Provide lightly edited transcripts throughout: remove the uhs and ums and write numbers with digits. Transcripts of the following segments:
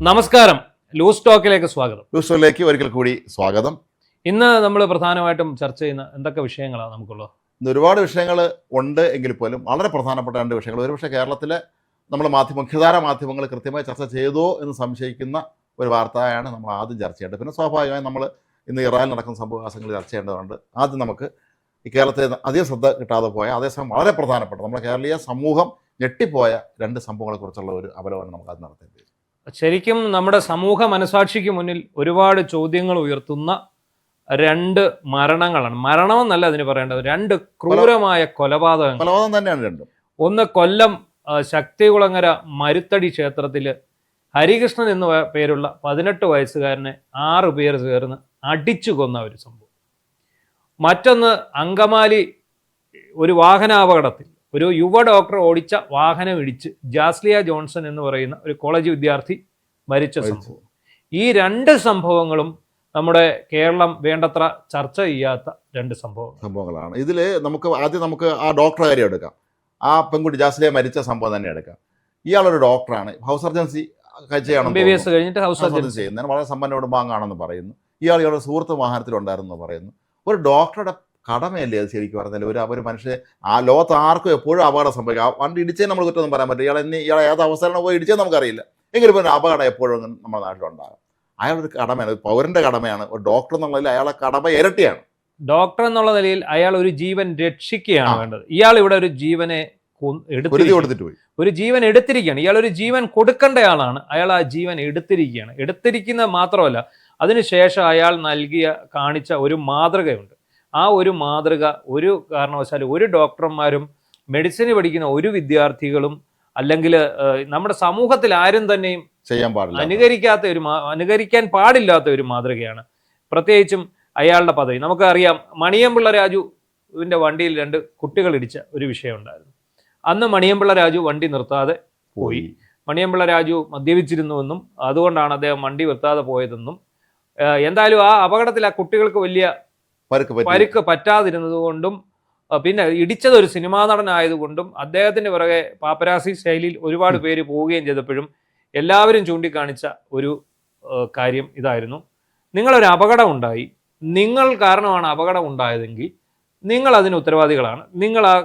നമസ്കാരം. ലൂസ് ടോക്കിലേക്ക് സ്വാഗതം. ലൂസ് ടോക്കിലേക്ക് ഒരിക്കൽ കൂടി സ്വാഗതം. ഇന്ന് നമ്മൾ പ്രധാനമായിട്ടും ചർച്ച ചെയ്യുന്ന എന്തൊക്കെ വിഷയങ്ങളാണ് നമുക്കുള്ളത്? ഇന്ന് ഒരുപാട് വിഷയങ്ങൾ ഉണ്ട് എങ്കിൽ പോലും വളരെ പ്രധാനപ്പെട്ട രണ്ട് വിഷയങ്ങൾ. ഒരുപക്ഷെ കേരളത്തിലെ നമ്മൾ മുഖ്യധാര മാധ്യമങ്ങൾ കൃത്യമായി ചർച്ച ചെയ്തോ എന്ന് സംശയിക്കുന്ന ഒരു വാർത്തയാണ് നമ്മൾ ആദ്യം ചർച്ച ചെയ്യേണ്ടത്. പിന്നെ സ്വാഭാവികമായും നമ്മൾ ഇന്ന് ഇറാനിൽ നടക്കുന്ന സംഭവവികാസങ്ങൾ ചർച്ച ചെയ്യേണ്ടതുണ്ട്. ആദ്യം നമുക്ക് ഈ കേരളത്തെ അധികം ശ്രദ്ധ കിട്ടാതെ പോയ അതേസമയം വളരെ പ്രധാനപ്പെട്ട നമ്മുടെ കേരളീയ സമൂഹം ഞെട്ടിപ്പോയ രണ്ട് സംഭവങ്ങളെക്കുറിച്ചുള്ള ഒരു അവലോകനം നമുക്ക് അത് നടത്തേണ്ടി വരും. ശരിക്കും നമ്മുടെ സമൂഹ മനസാക്ഷിക്ക് മുന്നിൽ ഒരുപാട് ചോദ്യങ്ങൾ ഉയർത്തുന്ന രണ്ട് മരണങ്ങളാണ്. മരണമെന്നല്ല അതിന് പറയേണ്ടത്, രണ്ട് ക്രൂരമായ കൊലപാതകം തന്നെയാണ് രണ്ടും. ഒന്ന് കൊല്ലം ശക്തികുളങ്ങര മരുത്തടി ക്ഷേത്രത്തിൽ ഹരികൃഷ്ണൻ എന്ന പേരുള്ള 18 വയസ്സുകാരനെ 6 പേർ ചേർന്ന് അടിച്ചു കൊന്ന ഒരു സംഭവം. മറ്റൊന്ന് അങ്കമാലി ഒരു വാഹനാപകടത്തിൽ ഒരു യുവ ഡോക്ടർ ഓടിച്ച വാഹനം ഇടിച്ച് ജാസ്ലിയ ജോൺസൺ എന്ന് പറയുന്ന ഒരു കോളേജ് വിദ്യാർത്ഥി മരിച്ച സംഭവം. ഈ രണ്ട് സംഭവങ്ങളും നമ്മുടെ കേരളം വേണ്ടത്ര ചർച്ച ചെയ്യാത്ത രണ്ട് സംഭവങ്ങളാണ്. ഇതിൽ നമുക്ക് ആ ഡോക്ടറെ കാര്യം എടുക്കാം. ആ പെൺകുട്ടി ജാസ്ലിയ മരിച്ച സംഭവം തന്നെ എടുക്കാം. ഇയാളൊരു ഡോക്ടറാണ്, ഹൗസ് സർജൻസി MBBS കഴിഞ്ഞിട്ട് ഹൗസ് സർജൻസി ചെയ്യുന്നതിന് വളരെ സമ്പന്ന കുടുംബാംഗമാണെന്ന് പറയുന്നു. ഇയാളുടെ സുഹൃത്ത് വാഹനത്തിലുണ്ടായിരുന്നു പറയുന്നു. ഒരു ഡോക്ടറുടെ കടമയല്ലേ അത് ശരിക്കും പറഞ്ഞാൽ? ഒരു മനുഷ്യൻ ആ ലോകത്ത് ആർക്കും എപ്പോഴും അപകടം സംഭവിക്കാം. വണ്ടി ഇടിച്ചേ നമ്മൾ കുറ്റമൊന്നും പറയാൻ പറ്റില്ല. ഇയാളെ ഏത് അവസരം പോയി ഇടിച്ചേ നമുക്കറിയില്ല. എങ്കിലും ഒരു അപകടം എപ്പോഴും നമ്മുടെ നാട്ടിലുണ്ടാകും. അയാളൊരു കടമയാണ്, പൗരന്റെ കടമയാണ്. ഒരു ഡോക്ടർ എന്നുള്ളതിൽ അയാളെ കടമ ഇരട്ടിയാണ്. ഡോക്ടർ എന്നുള്ള നിലയിൽ അയാൾ ഒരു ജീവൻ രക്ഷിക്കുകയാണ് വേണ്ടത്. ഇയാൾ ഇവിടെ ഒരു ജീവനെ കൊടുത്തിട്ട് പോയി, ഒരു ജീവൻ എടുത്തിരിക്കുകയാണ്. ഇയാൾ ഒരു ജീവൻ കൊടുക്കേണ്ട ആളാണ്, അയാൾ ആ ജീവൻ എടുത്തിരിക്കുകയാണ്. എടുത്തിരിക്കുന്നത് മാത്രമല്ല, അതിനുശേഷം അയാൾ കാണിച്ച ഒരു മാതൃകയുണ്ട്. ആ ഒരു മാതൃക ഒരു കാരണവശാലും ഒരു ഡോക്ടർമാരും മെഡിസിന് പഠിക്കുന്ന ഒരു വിദ്യാർത്ഥികളും അല്ലെങ്കിൽ നമ്മുടെ സമൂഹത്തിൽ ആരും തന്നെയും ചെയ്യാൻ പാടില്ല, അനുകരിക്കാൻ പാടില്ലാത്ത ഒരു മാതൃകയാണ്. പ്രത്യേകിച്ചും അയാളുടെ പദവി നമുക്കറിയാം. മണിയമ്പിള്ള രാജുവിൻ്റെ വണ്ടിയിൽ 2 കുട്ടികൾ ഇടിച്ച ഒരു വിഷയം ഉണ്ടായിരുന്നു. അന്ന് മണിയമ്പിള്ള രാജു വണ്ടി നിർത്താതെ പോയി. മണിയമ്പിള്ള രാജു മദ്യപിച്ചിരുന്നുവെന്നും അതുകൊണ്ടാണ് അദ്ദേഹം വണ്ടി നിർത്താതെ പോയതെന്നും എന്തായാലും ആ അപകടത്തിൽ ആ കുട്ടികൾക്ക് വലിയ പരുക്ക് പറ്റാതിരുന്നത് കൊണ്ടും പിന്നെ ഇടിച്ചത് ഒരു സിനിമാ നടനായതുകൊണ്ടും അദ്ദേഹത്തിന് പിറകെ പാപ്പരാസി ശൈലിയിൽ ഒരുപാട് പേര് പോവുകയും ചെയ്തപ്പോഴും എല്ലാവരും ചൂണ്ടിക്കാണിച്ച ഒരു കാര്യം ഇതായിരുന്നു: നിങ്ങളൊരു അപകടം ഉണ്ടായി, നിങ്ങൾ കാരണമാണ് അപകടം ഉണ്ടായതെങ്കിൽ നിങ്ങൾ അതിന് ഉത്തരവാദികളാണ്, നിങ്ങൾ ആ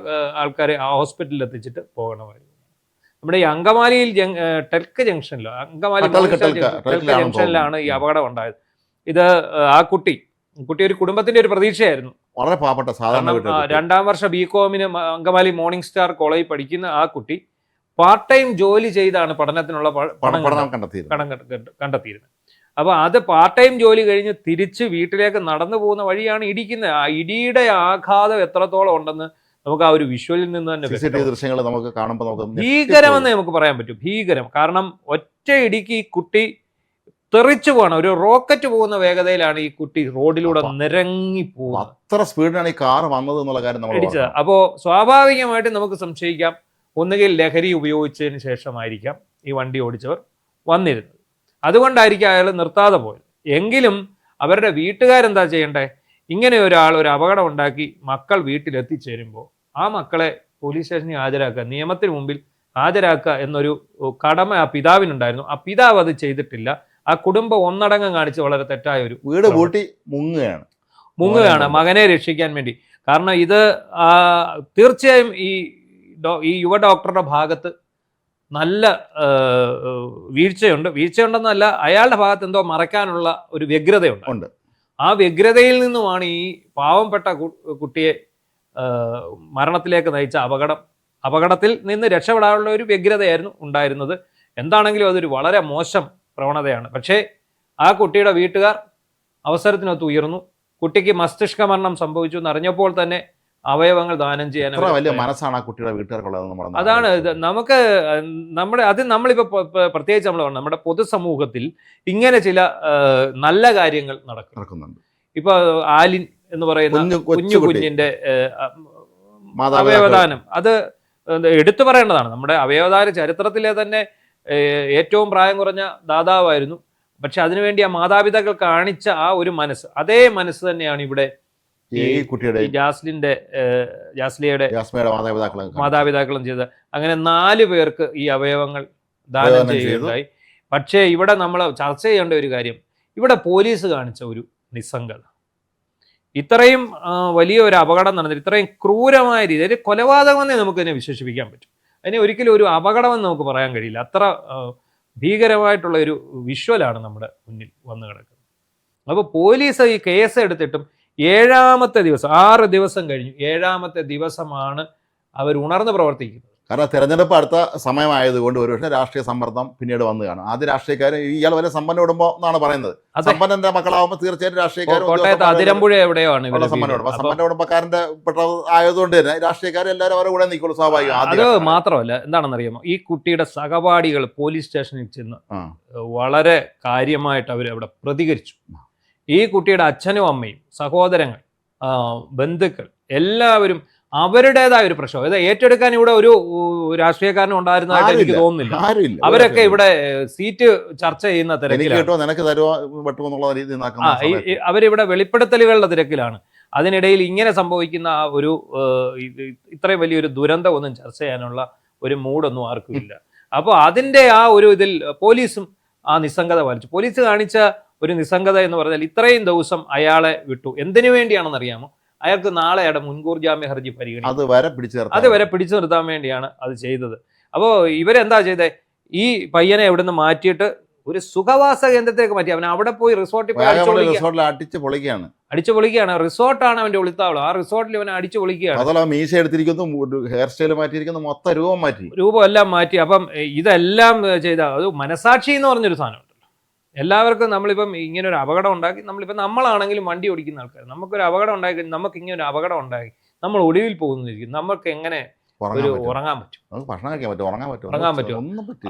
ആൾക്കാരെ ആ ഹോസ്പിറ്റലിൽ എത്തിച്ചിട്ട് പോകണമായിരുന്നു. നമ്മുടെ ഈ അങ്കമാലിയിൽ ടെൽക്ക് ജംഗ്ഷനിലോ ടെൽക്ക് ജംഗ്ഷനിലാണ് ഈ അപകടം ഉണ്ടായത്. ഇത് ആ കുട്ടി ഒരു കുടുംബത്തിന്റെ ഒരു പ്രതീക്ഷയായിരുന്നു. വളരെ പാവപ്പെട്ട സാധാരണ 2ാം വർഷ ബികോമിന് അങ്കമാലി മോർണിംഗ് സ്റ്റാർ കോളേജിൽ പഠിക്കുന്ന ആ കുട്ടി പാർട്ട് ടൈം ജോലി ചെയ്താണ് പഠനത്തിനുള്ള പണം കണ്ടെത്തിയിരുന്നത്. അപ്പൊ അത് പാർട്ട് ടൈം ജോലി കഴിഞ്ഞ് തിരിച്ച് വീട്ടിലേക്ക് നടന്നു പോകുന്ന വഴിയാണ് ഇടിക്കുന്നത്. ആ ഇടിയുടെ ആഘാതം എത്രത്തോളം ഉണ്ടെന്ന് നമുക്ക് ആ ഒരു വിഷ്വലിൽ നിന്ന് തന്നെ ദൃശ്യങ്ങൾ നമുക്ക് കാണുമ്പോൾ ഭീകരമെന്ന് നമുക്ക് പറയാൻ പറ്റും. ഭീകരം. കാരണം ഒറ്റ ഇടിക്ക് ഈ കുട്ടി തെറിച്ചു പോകണം. ഒരു റോക്കറ്റ് പോകുന്ന വേഗതയിലാണ് ഈ കുട്ടി റോഡിലൂടെ നിരങ്ങി പോകുന്നത്. അത്ര സ്പീഡിലാണ് ഈ കാർ വന്നത് എന്നുള്ള കാര്യം നമ്മൾ ഇടിച്ചത്. അപ്പോൾ സ്വാഭാവികമായിട്ടും നമുക്ക് സംശയിക്കാം, ഒന്നുകിൽ ലഹരി ഉപയോഗിച്ചതിന് ശേഷമായിരിക്കാം ഈ വണ്ടി ഓടിച്ചവർ വന്നിരുന്നത്. അതുകൊണ്ടായിരിക്കും അയാൾ നിർത്താതെ പോയത്. എങ്കിലും അവരുടെ വീട്ടുകാരെന്താ ചെയ്യണ്ടേ? ഇങ്ങനെ ഒരാൾ ഒരു അപകടം ഉണ്ടാക്കി മക്കൾ വീട്ടിലെത്തിച്ചേരുമ്പോൾ ആ മക്കളെ പോലീസ് സ്റ്റേഷനിൽ ഹാജരാക്കുക, നിയമത്തിന് മുമ്പിൽ ഹാജരാക്കുക എന്നൊരു കടമ ആ പിതാവിനുണ്ടായിരുന്നു. ആ പിതാവ് അത് ചെയ്തിട്ടില്ല. ആ കുടുംബം ഒന്നടങ്കം കാണിച്ച് വളരെ തെറ്റായ ഒരു വീട് പൂട്ടി മുങ്ങുകയാണ് മകനെ രക്ഷിക്കാൻ വേണ്ടി. കാരണം ഇത് തീർച്ചയായും ഈ യുവ ഡോക്ടറുടെ ഭാഗത്ത് നല്ല വീഴ്ചയുണ്ടെന്നല്ല, അയാളുടെ ഭാഗത്ത് എന്തോ മറയ്ക്കാനുള്ള ഒരു വ്യഗ്രതയുണ്ട്. ആ വ്യഗ്രതയിൽ നിന്നുമാണ് ഈ പാവപ്പെട്ട കുട്ടിയെ മരണത്തിലേക്ക് നയിച്ച അപകടത്തിൽ നിന്ന് രക്ഷപ്പെടാനുള്ള ഒരു വ്യഗ്രതയായിരുന്നു ഉണ്ടായിരുന്നത്. എന്താണെങ്കിലും അതൊരു വളരെ മോശം പ്രവണതയാണ്. പക്ഷേ ആ കുട്ടിയുടെ വീട്ടുകാർ അവസരത്തിനൊത്ത് ഉയർന്നു. കുട്ടിക്ക് മസ്തിഷ്ക മരണം സംഭവിച്ചു എന്നറിഞ്ഞപ്പോൾ തന്നെ അവയവങ്ങൾ ദാനം ചെയ്യാൻ വലിയ മനസ്സാണ് ആ കുട്ടിയുടെ വീട്ടുകാർക്കുള്ളത്. അതാണ് നമുക്ക് നമ്മളിപ്പോ പ്രത്യേകിച്ച് നമ്മുടെ പൊതുസമൂഹത്തിൽ ഇങ്ങനെ ചില നല്ല കാര്യങ്ങൾ നടക്കുന്നുണ്ട്. ഇപ്പൊ ആലിൻ എന്ന് പറയുന്ന കുഞ്ഞിന്റെ അവയവദാനം, അത് എടുത്തു പറയേണ്ടതാണ്. നമ്മുടെ അവയവദാന ചരിത്രത്തിലെ തന്നെ ഏറ്റവും പ്രായം കുറഞ്ഞ ദാതാവായിരുന്നു. പക്ഷെ അതിനുവേണ്ടി ആ മാതാപിതാക്കൾ കാണിച്ച ആ ഒരു മനസ്സ്, അതേ മനസ്സ് തന്നെയാണ് ഇവിടെ ഈ കുട്ടിയുടെ ജാസ്ലിയയുടെ മാതാപിതാക്കളും ചെയ്തത്. അങ്ങനെ 4 പേർക്ക് ഈ അവയവങ്ങൾ ദാനം ചെയ്യുകയുണ്ടായി. പക്ഷേ ഇവിടെ നമ്മൾ ചർച്ച ചെയ്യേണ്ട ഒരു കാര്യം, ഇവിടെ പോലീസ് കാണിച്ച ഒരു നിസ്സംഗത, ഇത്രയും വലിയ ഒരു അപകടം നടന്നിട്ട് ഇത്രയും ക്രൂരമായ രീതിയിൽ കൊലപാതകമെന്നേ നമുക്കതിനെ വിശേഷിപ്പിക്കാൻ പറ്റും. അതിനെ ഒരിക്കലും ഒരു അപകടമെന്ന് നമുക്ക് പറയാൻ കഴിയില്ല. അത്ര ഭീകരമായിട്ടുള്ള ഒരു വിഷ്വലാണ് നമ്മുടെ മുന്നിൽ വന്നു കിടക്കുന്നത്. അപ്പോൾ പോലീസ് ഈ കേസ് എടുത്തിട്ടും 7ാമത്തെ ദിവസം, 6 ദിവസം കഴിഞ്ഞു, 7ാമത്തെ ദിവസമാണ് അവർ ഉണർന്ന് പ്രവർത്തിക്കുന്നത്. കാരണം തെരഞ്ഞെടുപ്പ് അടുത്ത സമയമായതുകൊണ്ട് ഒരുപക്ഷെ രാഷ്ട്രീയ സമ്മർദ്ദം പിന്നീട് വന്നു കാണും. ആദ്യ രാഷ്ട്രീയക്കാർ ഇയാൾ വരെ സമ്പന്ന കുടുംബം എന്നാണ് പറയുന്നത്. സമ്പന്നന്റെ മക്കളാവുമ്പോൾ തീർച്ചയായും രാഷ്ട്രീയക്കാർ കോട്ടയത്ത് അതിരമ്പുഴ എവിടെയാണ് സമ്പന്ന കുടുംബക്കാരന്റെ പെട്ടത് ആയതുകൊണ്ട് തന്നെ രാഷ്ട്രീയക്കാർ എല്ലാവരും അവരുടെ കൂടെ നിൽക്കുള്ളൂ, സ്വാഭാവികം. അത് മാത്രമല്ല, എന്താണെന്നറിയാമോ, ഈ കുട്ടിയുടെ സഹപാഠികൾ പോലീസ് സ്റ്റേഷനിൽ ചെന്ന് വളരെ കാര്യമായിട്ട് അവർ അവിടെ പ്രതികരിച്ചു. ഈ കുട്ടിയുടെ അച്ഛനും അമ്മയും സഹോദരങ്ങൾ ബന്ധുക്കൾ എല്ലാവരും അവരുടേതായ ഒരു പ്രശ്നം ഇത് ഏറ്റെടുക്കാൻ ഇവിടെ ഒരു രാഷ്ട്രീയക്കാരനും ഉണ്ടായിരുന്നതായിട്ട് എനിക്ക് തോന്നുന്നില്ല. അവരൊക്കെ ഇവിടെ സീറ്റ് ചർച്ച ചെയ്യുന്ന തിരക്കിലാണ്, അവരിവിടെ വെളിപ്പെടുത്തലുകളുടെ തിരക്കിലാണ്. അതിനിടയിൽ ഇങ്ങനെ സംഭവിക്കുന്ന ആ ഒരു ഇത്രയും വലിയൊരു ദുരന്തം ഒന്നും ചർച്ച ചെയ്യാനുള്ള ഒരു മൂഡൊന്നും ആർക്കും ഇല്ല. അപ്പോൾ അതിൻ്റെ ആ ഒരു ഇതിൽ പോലീസും ആ നിസ്സംഗത പാലിച്ചു. പോലീസ് കാണിച്ച ഒരു നിസ്സംഗത എന്ന് പറഞ്ഞാൽ ഇത്രയും ദിവസം അയാളെ വിട്ടു. എന്തിനു വേണ്ടിയാണെന്നറിയാമോ? അയാൾക്ക് നാളെ അയാളുടെ മുൻകൂർ ജാമ്യ ഹർജി പരിഗണിക്കും. അത് വരെ പിടിച്ചു നിർത്താൻ വേണ്ടിയാണ് അത് ചെയ്തത്. അപ്പോൾ ഇവരെന്താ ചെയ്തത്? ഈ പയ്യനെ എവിടെ നിന്ന് മാറ്റിയിട്ട് ഒരു സുഖവാസ കേന്ദ്രത്തിലേക്ക് മാറ്റി. അവൻ അവിടെ പോയി റിസോർട്ടിൽ പോയി അടിച്ചു പൊളിക്കുകയാണ്. റിസോർട്ടാണ് അവന്റെ ഒളിത്താവളം. ആ റിസോർട്ടിൽ അവനെ അടിച്ചു പൊളിക്കുകയാണ്. മീശ എടുത്തിരിക്കുന്നു, ഹെയർ സ്റ്റൈൽ മാറ്റിയിരിക്കുന്നു, മൊത്തം രൂപം എല്ലാം മാറ്റി. അപ്പം ഇതെല്ലാം ചെയ്ത അത് മനസാക്ഷി എന്ന് പറഞ്ഞൊരു സാധനം. എല്ലാവർക്കും നമ്മളിപ്പം ഇങ്ങനെ ഒരു അപകടം ഉണ്ടാക്കി, നമ്മളാണെങ്കിലും വണ്ടി ഓടിക്കുന്ന ആൾക്കാർ, നമുക്കൊരു അപകടം ഉണ്ടാക്കി, നമുക്ക് ഇങ്ങനെ ഒരു അപകടം ഉണ്ടാക്കി നമ്മൾ ഒടുവിൽ പോകുന്നിരിക്കും, നമുക്ക് എങ്ങനെ ഉറങ്ങാൻ പറ്റും?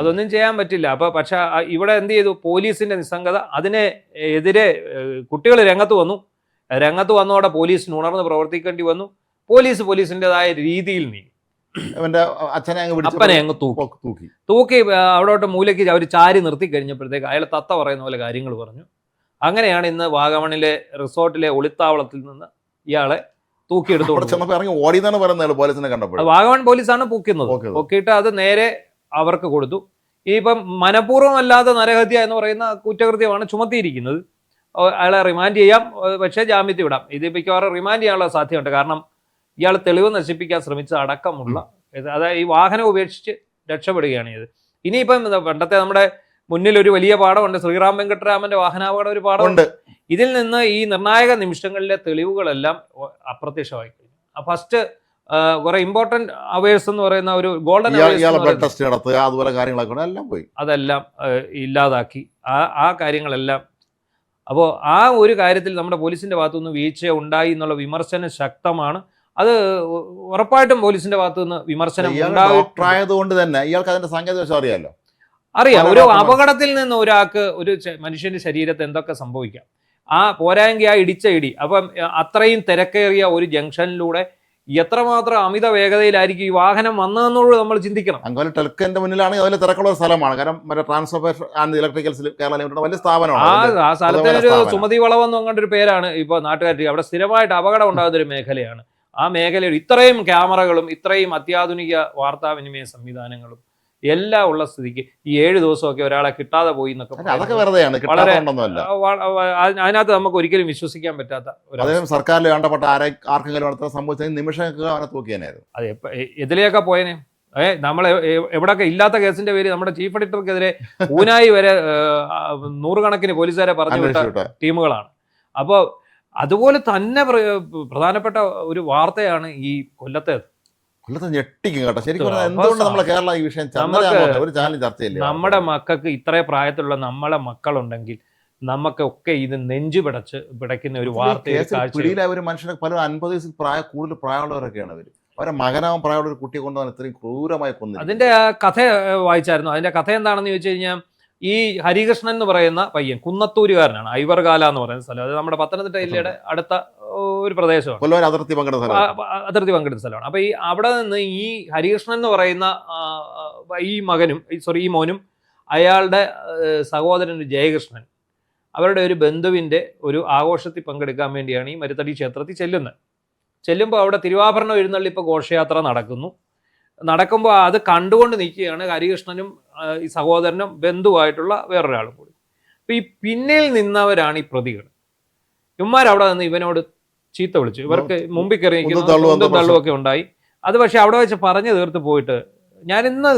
അതൊന്നും ചെയ്യാൻ പറ്റില്ല. പക്ഷെ ഇവിടെ എന്ത് ചെയ്തു? പോലീസിന്റെ നിസ്സംഗത, അതിനെതിരെ കുട്ടികൾ രംഗത്ത് വന്നതോടെ പോലീസിന് ഉണർന്ന് പ്രവർത്തിക്കേണ്ടി വന്നു. പോലീസിൻ്റെതായ രീതിയിൽ നീങ്ങി അപ്പനെ അങ്ങ് തൂക്കി അവിടോട്ട് മൂലയ്ക്ക് അവർ ചാരി നിർത്തി കഴിഞ്ഞപ്പോഴത്തേക്ക് അയാൾ തത്ത പറയുന്ന പോലെ കാര്യങ്ങൾ പറഞ്ഞു. അങ്ങനെയാണ് ഇന്ന് വാഗമണിലെ റിസോർട്ടിലെ ഒളിത്താവളത്തിൽ നിന്ന് ഇയാളെ തൂക്കിയെടുത്തു. വാഗമൺ പോലീസാണ് പൊക്കിയിട്ട് അത് നേരെ അവർക്ക് കൊടുത്തു. ഇപ്പം മനഃപൂർവ്വം അല്ലാതെ നരഹത്യ എന്ന് പറയുന്ന കുറ്റകൃത്യമാണ് ചുമത്തിയിരിക്കുന്നത്. അയാളെ റിമാൻഡ് ചെയ്യാം, പക്ഷേ ജാമ്യത്തിൽ വിടാം. ഇത് മിക്കവാറും റിമാൻഡ് ചെയ്യാനുള്ള സാധ്യതയുണ്ട്. കാരണം ഇയാൾ തെളിവ് നശിപ്പിക്കാൻ ശ്രമിച്ച അടക്കമുള്ള, അതായത് ഈ വാഹനം ഉപേക്ഷിച്ച് രക്ഷപ്പെടുകയാണ് ചെയ്തത്. ഇനിയിപ്പം പണ്ടത്തെ നമ്മുടെ മുന്നിൽ ഒരു വലിയ പാഠമുണ്ട്, ശ്രീറാം വെങ്കട്ടരാമന്റെ വാഹനാപകടം ഒരു പാഠമുണ്ട്. ഇതിൽ നിന്ന് ഈ നിർണായക നിമിഷങ്ങളിലെ തെളിവുകളെല്ലാം അപ്രത്യക്ഷമായി കഴിഞ്ഞു. ഫസ്റ്റ് കുറെ ഇമ്പോർട്ടന്റ് അവേഴ്സ് എന്ന് പറയുന്ന ഒരു ഗോൾഡൻ അതെല്ലാം ഇല്ലാതാക്കി. ആ കാര്യങ്ങളെല്ലാം. അപ്പോൾ ആ ഒരു കാര്യത്തിൽ നമ്മുടെ പോലീസിന്റെ ഭാഗത്തുനിന്ന് വീഴ്ച ഉണ്ടായി എന്നുള്ള വിമർശനം ശക്തമാണ്. അത് ഉറപ്പായിട്ടും പോലീസിന്റെ ഭാഗത്തു നിന്ന് വിമർശനം കൊണ്ട് തന്നെ ഇയാൾക്ക് അതിന്റെ സാങ്കേതിക അറിയാം. ഒരു അപകടത്തിൽ നിന്ന് ഒരാൾക്ക് ഒരു മനുഷ്യന്റെ ശരീരത്തിൽ എന്തൊക്കെ സംഭവിക്കാം. പോരായെങ്കിൽ ആ ഇടിച്ച ഇടി, അപ്പം അത്രയും തിരക്കേറിയ ഒരു ജംഗ്ഷനിലൂടെ എത്രമാത്രം അമിത വേഗതയിലായിരിക്കും ഈ വാഹനം വന്നതെന്നുള്ളത് നമ്മൾ ചിന്തിക്കണം. അങ്ങനെ ടെൽക്കന്റെ മുന്നിലാണ് അതിൽ തിരക്കുള്ള സ്ഥലമാണ്. കാരണം transformation and electricals Kerala limited വലിയ സ്ഥാപനമാണ്. ആ സ്ഥലത്തിന് ഒരു സുമതി വളവെന്ന് അങ്ങോട്ടൊരു പേരാണ് ഇപ്പോൾ നാട്ടുകാർക്ക്. അവിടെ സ്ഥിരമായിട്ട് അപകടം ഉണ്ടാകുന്ന ഒരു മേഖലയാണ്. ആ മേഖലയിൽ ഇത്രയും ക്യാമറകളും ഇത്രയും അത്യാധുനിക വാർത്താവിനിമയ സംവിധാനങ്ങളും എല്ലാം ഉള്ള സ്ഥിതിക്ക് ഈ 7 ദിവസമൊക്കെ ഒരാളെ കിട്ടാതെ പോയി എന്നൊക്കെ വളരെ അതിനകത്ത് നമുക്ക് ഒരിക്കലും വിശ്വസിക്കാൻ പറ്റാത്ത സർക്കാരിൽ വേണ്ടപ്പെട്ട ആർക്കെങ്കിലും സംഭവിച്ച നിമിഷങ്ങൾക്ക് അവനെ തൂക്കിയാനായിരുന്നു. അത് എതിലെയൊക്കെ പോയനെ. നമ്മൾ എവിടെയൊക്കെ ഇല്ലാത്ത കേസിന്റെ പേര് നമ്മുടെ ചീഫ് എഡിറ്റർക്കെതിരെ ഊനായി വരെ 100 കണക്കിന് പോലീസുകാരെ പറഞ്ഞു വിട്ട ടീമുകളാണ്. അപ്പോൾ അതുപോലെ തന്നെ പ്രധാനപ്പെട്ട ഒരു വാർത്തയാണ് ഈ കൊല്ലത്തേത്. ഞെട്ടിക്കും കേട്ടോ ശരിക്കും. എന്തുകൊണ്ട് നമ്മളെ കേരള ഈ വിഷയം ഒരു ചാനൽ ചർച്ച ചെയ്യില്ല? നമ്മുടെ മക്കൾക്ക് ഇത്രേ പ്രായത്തിലുള്ള നമ്മളെ മക്കളുണ്ടെങ്കിൽ നമുക്കൊക്കെ ഇത് നെഞ്ചു പിടയ്ക്കുന്ന ഒരു വാർത്ത. ഒരു മനുഷ്യനെ പല 50 വയസ്സിൽ കൂടുതൽ പ്രായമുള്ളവരൊക്കെയാണ് അവർ. അവരെ മകനാവും പ്രായമുള്ള ഒരു കുട്ടിയെ കൊണ്ടുവന്ന് ഇത്രയും ക്രൂരമായി കൊന്നു. അതിന്റെ കഥ വായിച്ചായിരുന്നു. അതിന്റെ കഥ എന്താണെന്ന് ചോദിച്ചു കഴിഞ്ഞാൽ, ഈ ഹരികൃഷ്ണൻ എന്ന് പറയുന്ന പയ്യൻ കുന്നത്തൂരുകാരനാണ്. ഐവർകാല എന്ന് പറയുന്ന സ്ഥലം. അത് നമ്മുടെ പത്തനംതിട്ട ജില്ലയുടെ അടുത്ത ഒരു പ്രദേശമാണ്, അതിർത്തി പങ്കിടുന്ന സ്ഥലമാണ്. അപ്പൊ അവിടെ നിന്ന് ഈ ഹരികൃഷ്ണൻ എന്ന് പറയുന്ന ഈ മോനും അയാളുടെ സഹോദരൻ ജയകൃഷ്ണൻ അവരുടെ ഒരു ബന്ധുവിന്റെ ഒരു ആഘോഷത്തിൽ പങ്കെടുക്കാൻ വേണ്ടിയാണ് ഈ മരുത്തടി ക്ഷേത്രത്തിൽ ചെല്ലുമ്പോൾ അവിടെ തിരുവാഭരണം എഴുന്നള്ളിപ്പ് ഘോഷയാത്ര നടക്കുന്നു. നടക്കുമ്പോൾ അത് കണ്ടുകൊണ്ട് നിൽക്കുകയാണ് ഹരികൃഷ്ണനും ഈ സഹോദരനും ബന്ധുവായിട്ടുള്ള വേറൊരാളും കൂടി. അപ്പം ഈ പിന്നിൽ നിന്നവരാണ് ഈ പ്രതികൾ. ഇവന്മാരവിടെ നിന്ന് ഇവനോട് ചീത്ത വിളിച്ചു. ഇവർക്ക് മുമ്പിൽ കയറി നിൽക്കുന്ന തള്ളുമൊക്കെ ഉണ്ടായി. അത് പക്ഷെ അവിടെ വെച്ച് പറഞ്ഞു തീർത്ത് പോയിട്ട് ഞാൻ ഇന്ന്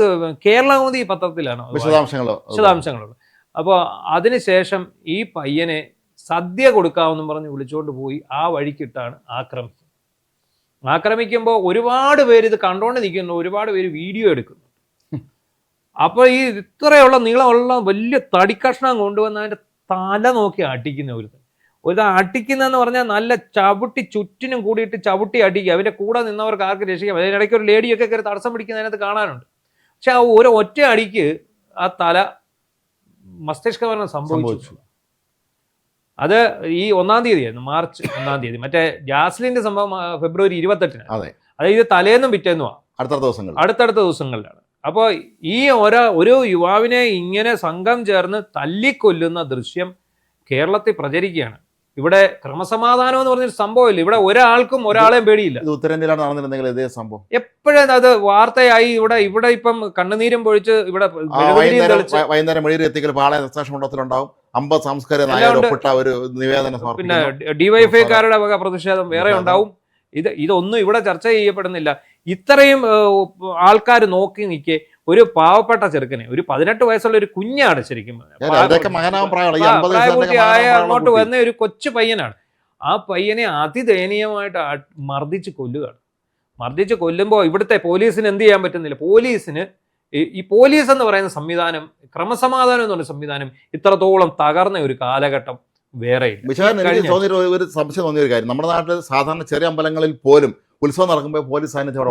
കേരളകൗമുദി പത്രത്തിലാണ് വിശദാംശങ്ങളുള്ളത്. അപ്പോൾ അതിനുശേഷം ഈ പയ്യനെ സദ്യ കൊടുക്കാമെന്നും പറഞ്ഞ് വിളിച്ചുകൊണ്ട് പോയി ആ വഴിക്കിട്ടാണ് ആക്രമിക്കുമ്പോൾ ഒരുപാട് പേര് ഇത് കണ്ടുകൊണ്ട് നിൽക്കുന്നു, ഒരുപാട് പേര് വീഡിയോ എടുക്കുന്നു. അപ്പോൾ ഈ ഇത്രയുള്ള നീളമുള്ള വലിയ തടിക്കഷ്ണം കൊണ്ടുവന്ന് അതിൻ്റെ തല നോക്കി അടിക്കുന്ന ഒരു അടിക്കുന്നതെന്ന് പറഞ്ഞാൽ നല്ല ചവിട്ടി ചുറ്റിനും കൂടിയിട്ട് ചവിട്ടി അടിക്കുക. അവൻ്റെ കൂടെ നിന്നവർക്ക് ആർക്ക് രക്ഷിക്കാം. അതിനിടയ്ക്ക് ഒരു ലേഡിയൊക്കെ കയറി തടസ്സം പിടിക്കുന്നതിനകത്ത് കാണാനുണ്ട്. പക്ഷെ ആ ഒരു ഒറ്റ അടിക്ക് ആ തല മസ്തിഷ്കമരണം സംഭവിച്ചു. അത് ഈ 1-ാം തീയതിയായിരുന്നു, മാർച്ച് 1-ാം തീയതി. മറ്റേ ജാസ്ലിന്റെ സംഭവം ഫെബ്രുവരി 28-ന്. അതായത് തലേന്നും പിറ്റേന്നുമാണ്, അടുത്തടുത്ത ദിവസങ്ങളിലാണ്. അപ്പോൾ ഈ ഒരു യുവാവിനെ ഇങ്ങനെ സംഘം ചേർന്ന് തല്ലിക്കൊല്ലുന്ന ദൃശ്യം കേരളത്തിൽ പ്രചരിക്കുകയാണ്. ഇവിടെ ക്രമസമാധാനം എന്ന് പറഞ്ഞൊരു സംഭവമില്ല. ഇവിടെ ഒരാൾക്കും ഒരാളെയും പേടിയില്ല. ഉത്തരേന്ത്യയിലാണ് നടന്നിട്ടുണ്ടെങ്കിൽ ഇതേ സംഭവം എപ്പോഴും അത് വാർത്തയായി. ഇവിടെ ഇപ്പം കണ്ണുനീരും പൊഴിച്ച് ഇവിടെ വൈകുന്നേരം മെഴുകുതിരി എത്തിക്കൽ പാളയം സ്റ്റേഷൻ മണ്ഡലത്തിലുണ്ടാവും. 50 സാംസ്കാരിക നായകപ്പെട്ട ഒരു നിവേദനം. പിന്നെ ഡിവൈഎഫ്ഐക്കാരുടെ വക പ്രതിഷേധം വേറെ ഉണ്ടാവും. ഇതൊന്നും ഇവിടെ ചർച്ച ചെയ്യപ്പെടുന്നില്ല. ഇത്രയും ആൾക്കാർ നോക്കി നിൽക്കെ ഒരു പാവപ്പെട്ട ചെറുക്കനെ, ഒരു 18 വയസ്സുള്ള ഒരു കുഞ്ഞാണ്, ശരിക്കും പ്രായപൂർത്തിയായ അങ്ങോട്ട് വന്ന ഒരു കൊച്ചു പയ്യനാണ്. ആ പയ്യനെ അതിദയനീയമായിട്ട് മർദ്ദിച്ച് കൊല്ലുകയാണ്. മർദ്ദിച്ച് കൊല്ലുമ്പോൾ ഇവിടുത്തെ പോലീസിന് എന്ത് ചെയ്യാൻ പറ്റുന്നില്ല. പോലീസിന് ഈ പോലീസ് എന്ന് പറയുന്ന സംവിധാനം, ക്രമസമാധാനം എന്ന് പറയുന്ന സംവിധാനം ഇത്രത്തോളം തകർന്ന ഒരു കാലഘട്ടം വേറെ ഒരു സംശയം തോന്നിയ ഒരു കാര്യം, നമ്മുടെ നാട്ടിൽ സാധാരണ ചെറിയ അമ്പലങ്ങളിൽ പോലും ഉത്സവം നടക്കുമ്പോൾ പോലീസ് സാന്നിധ്യം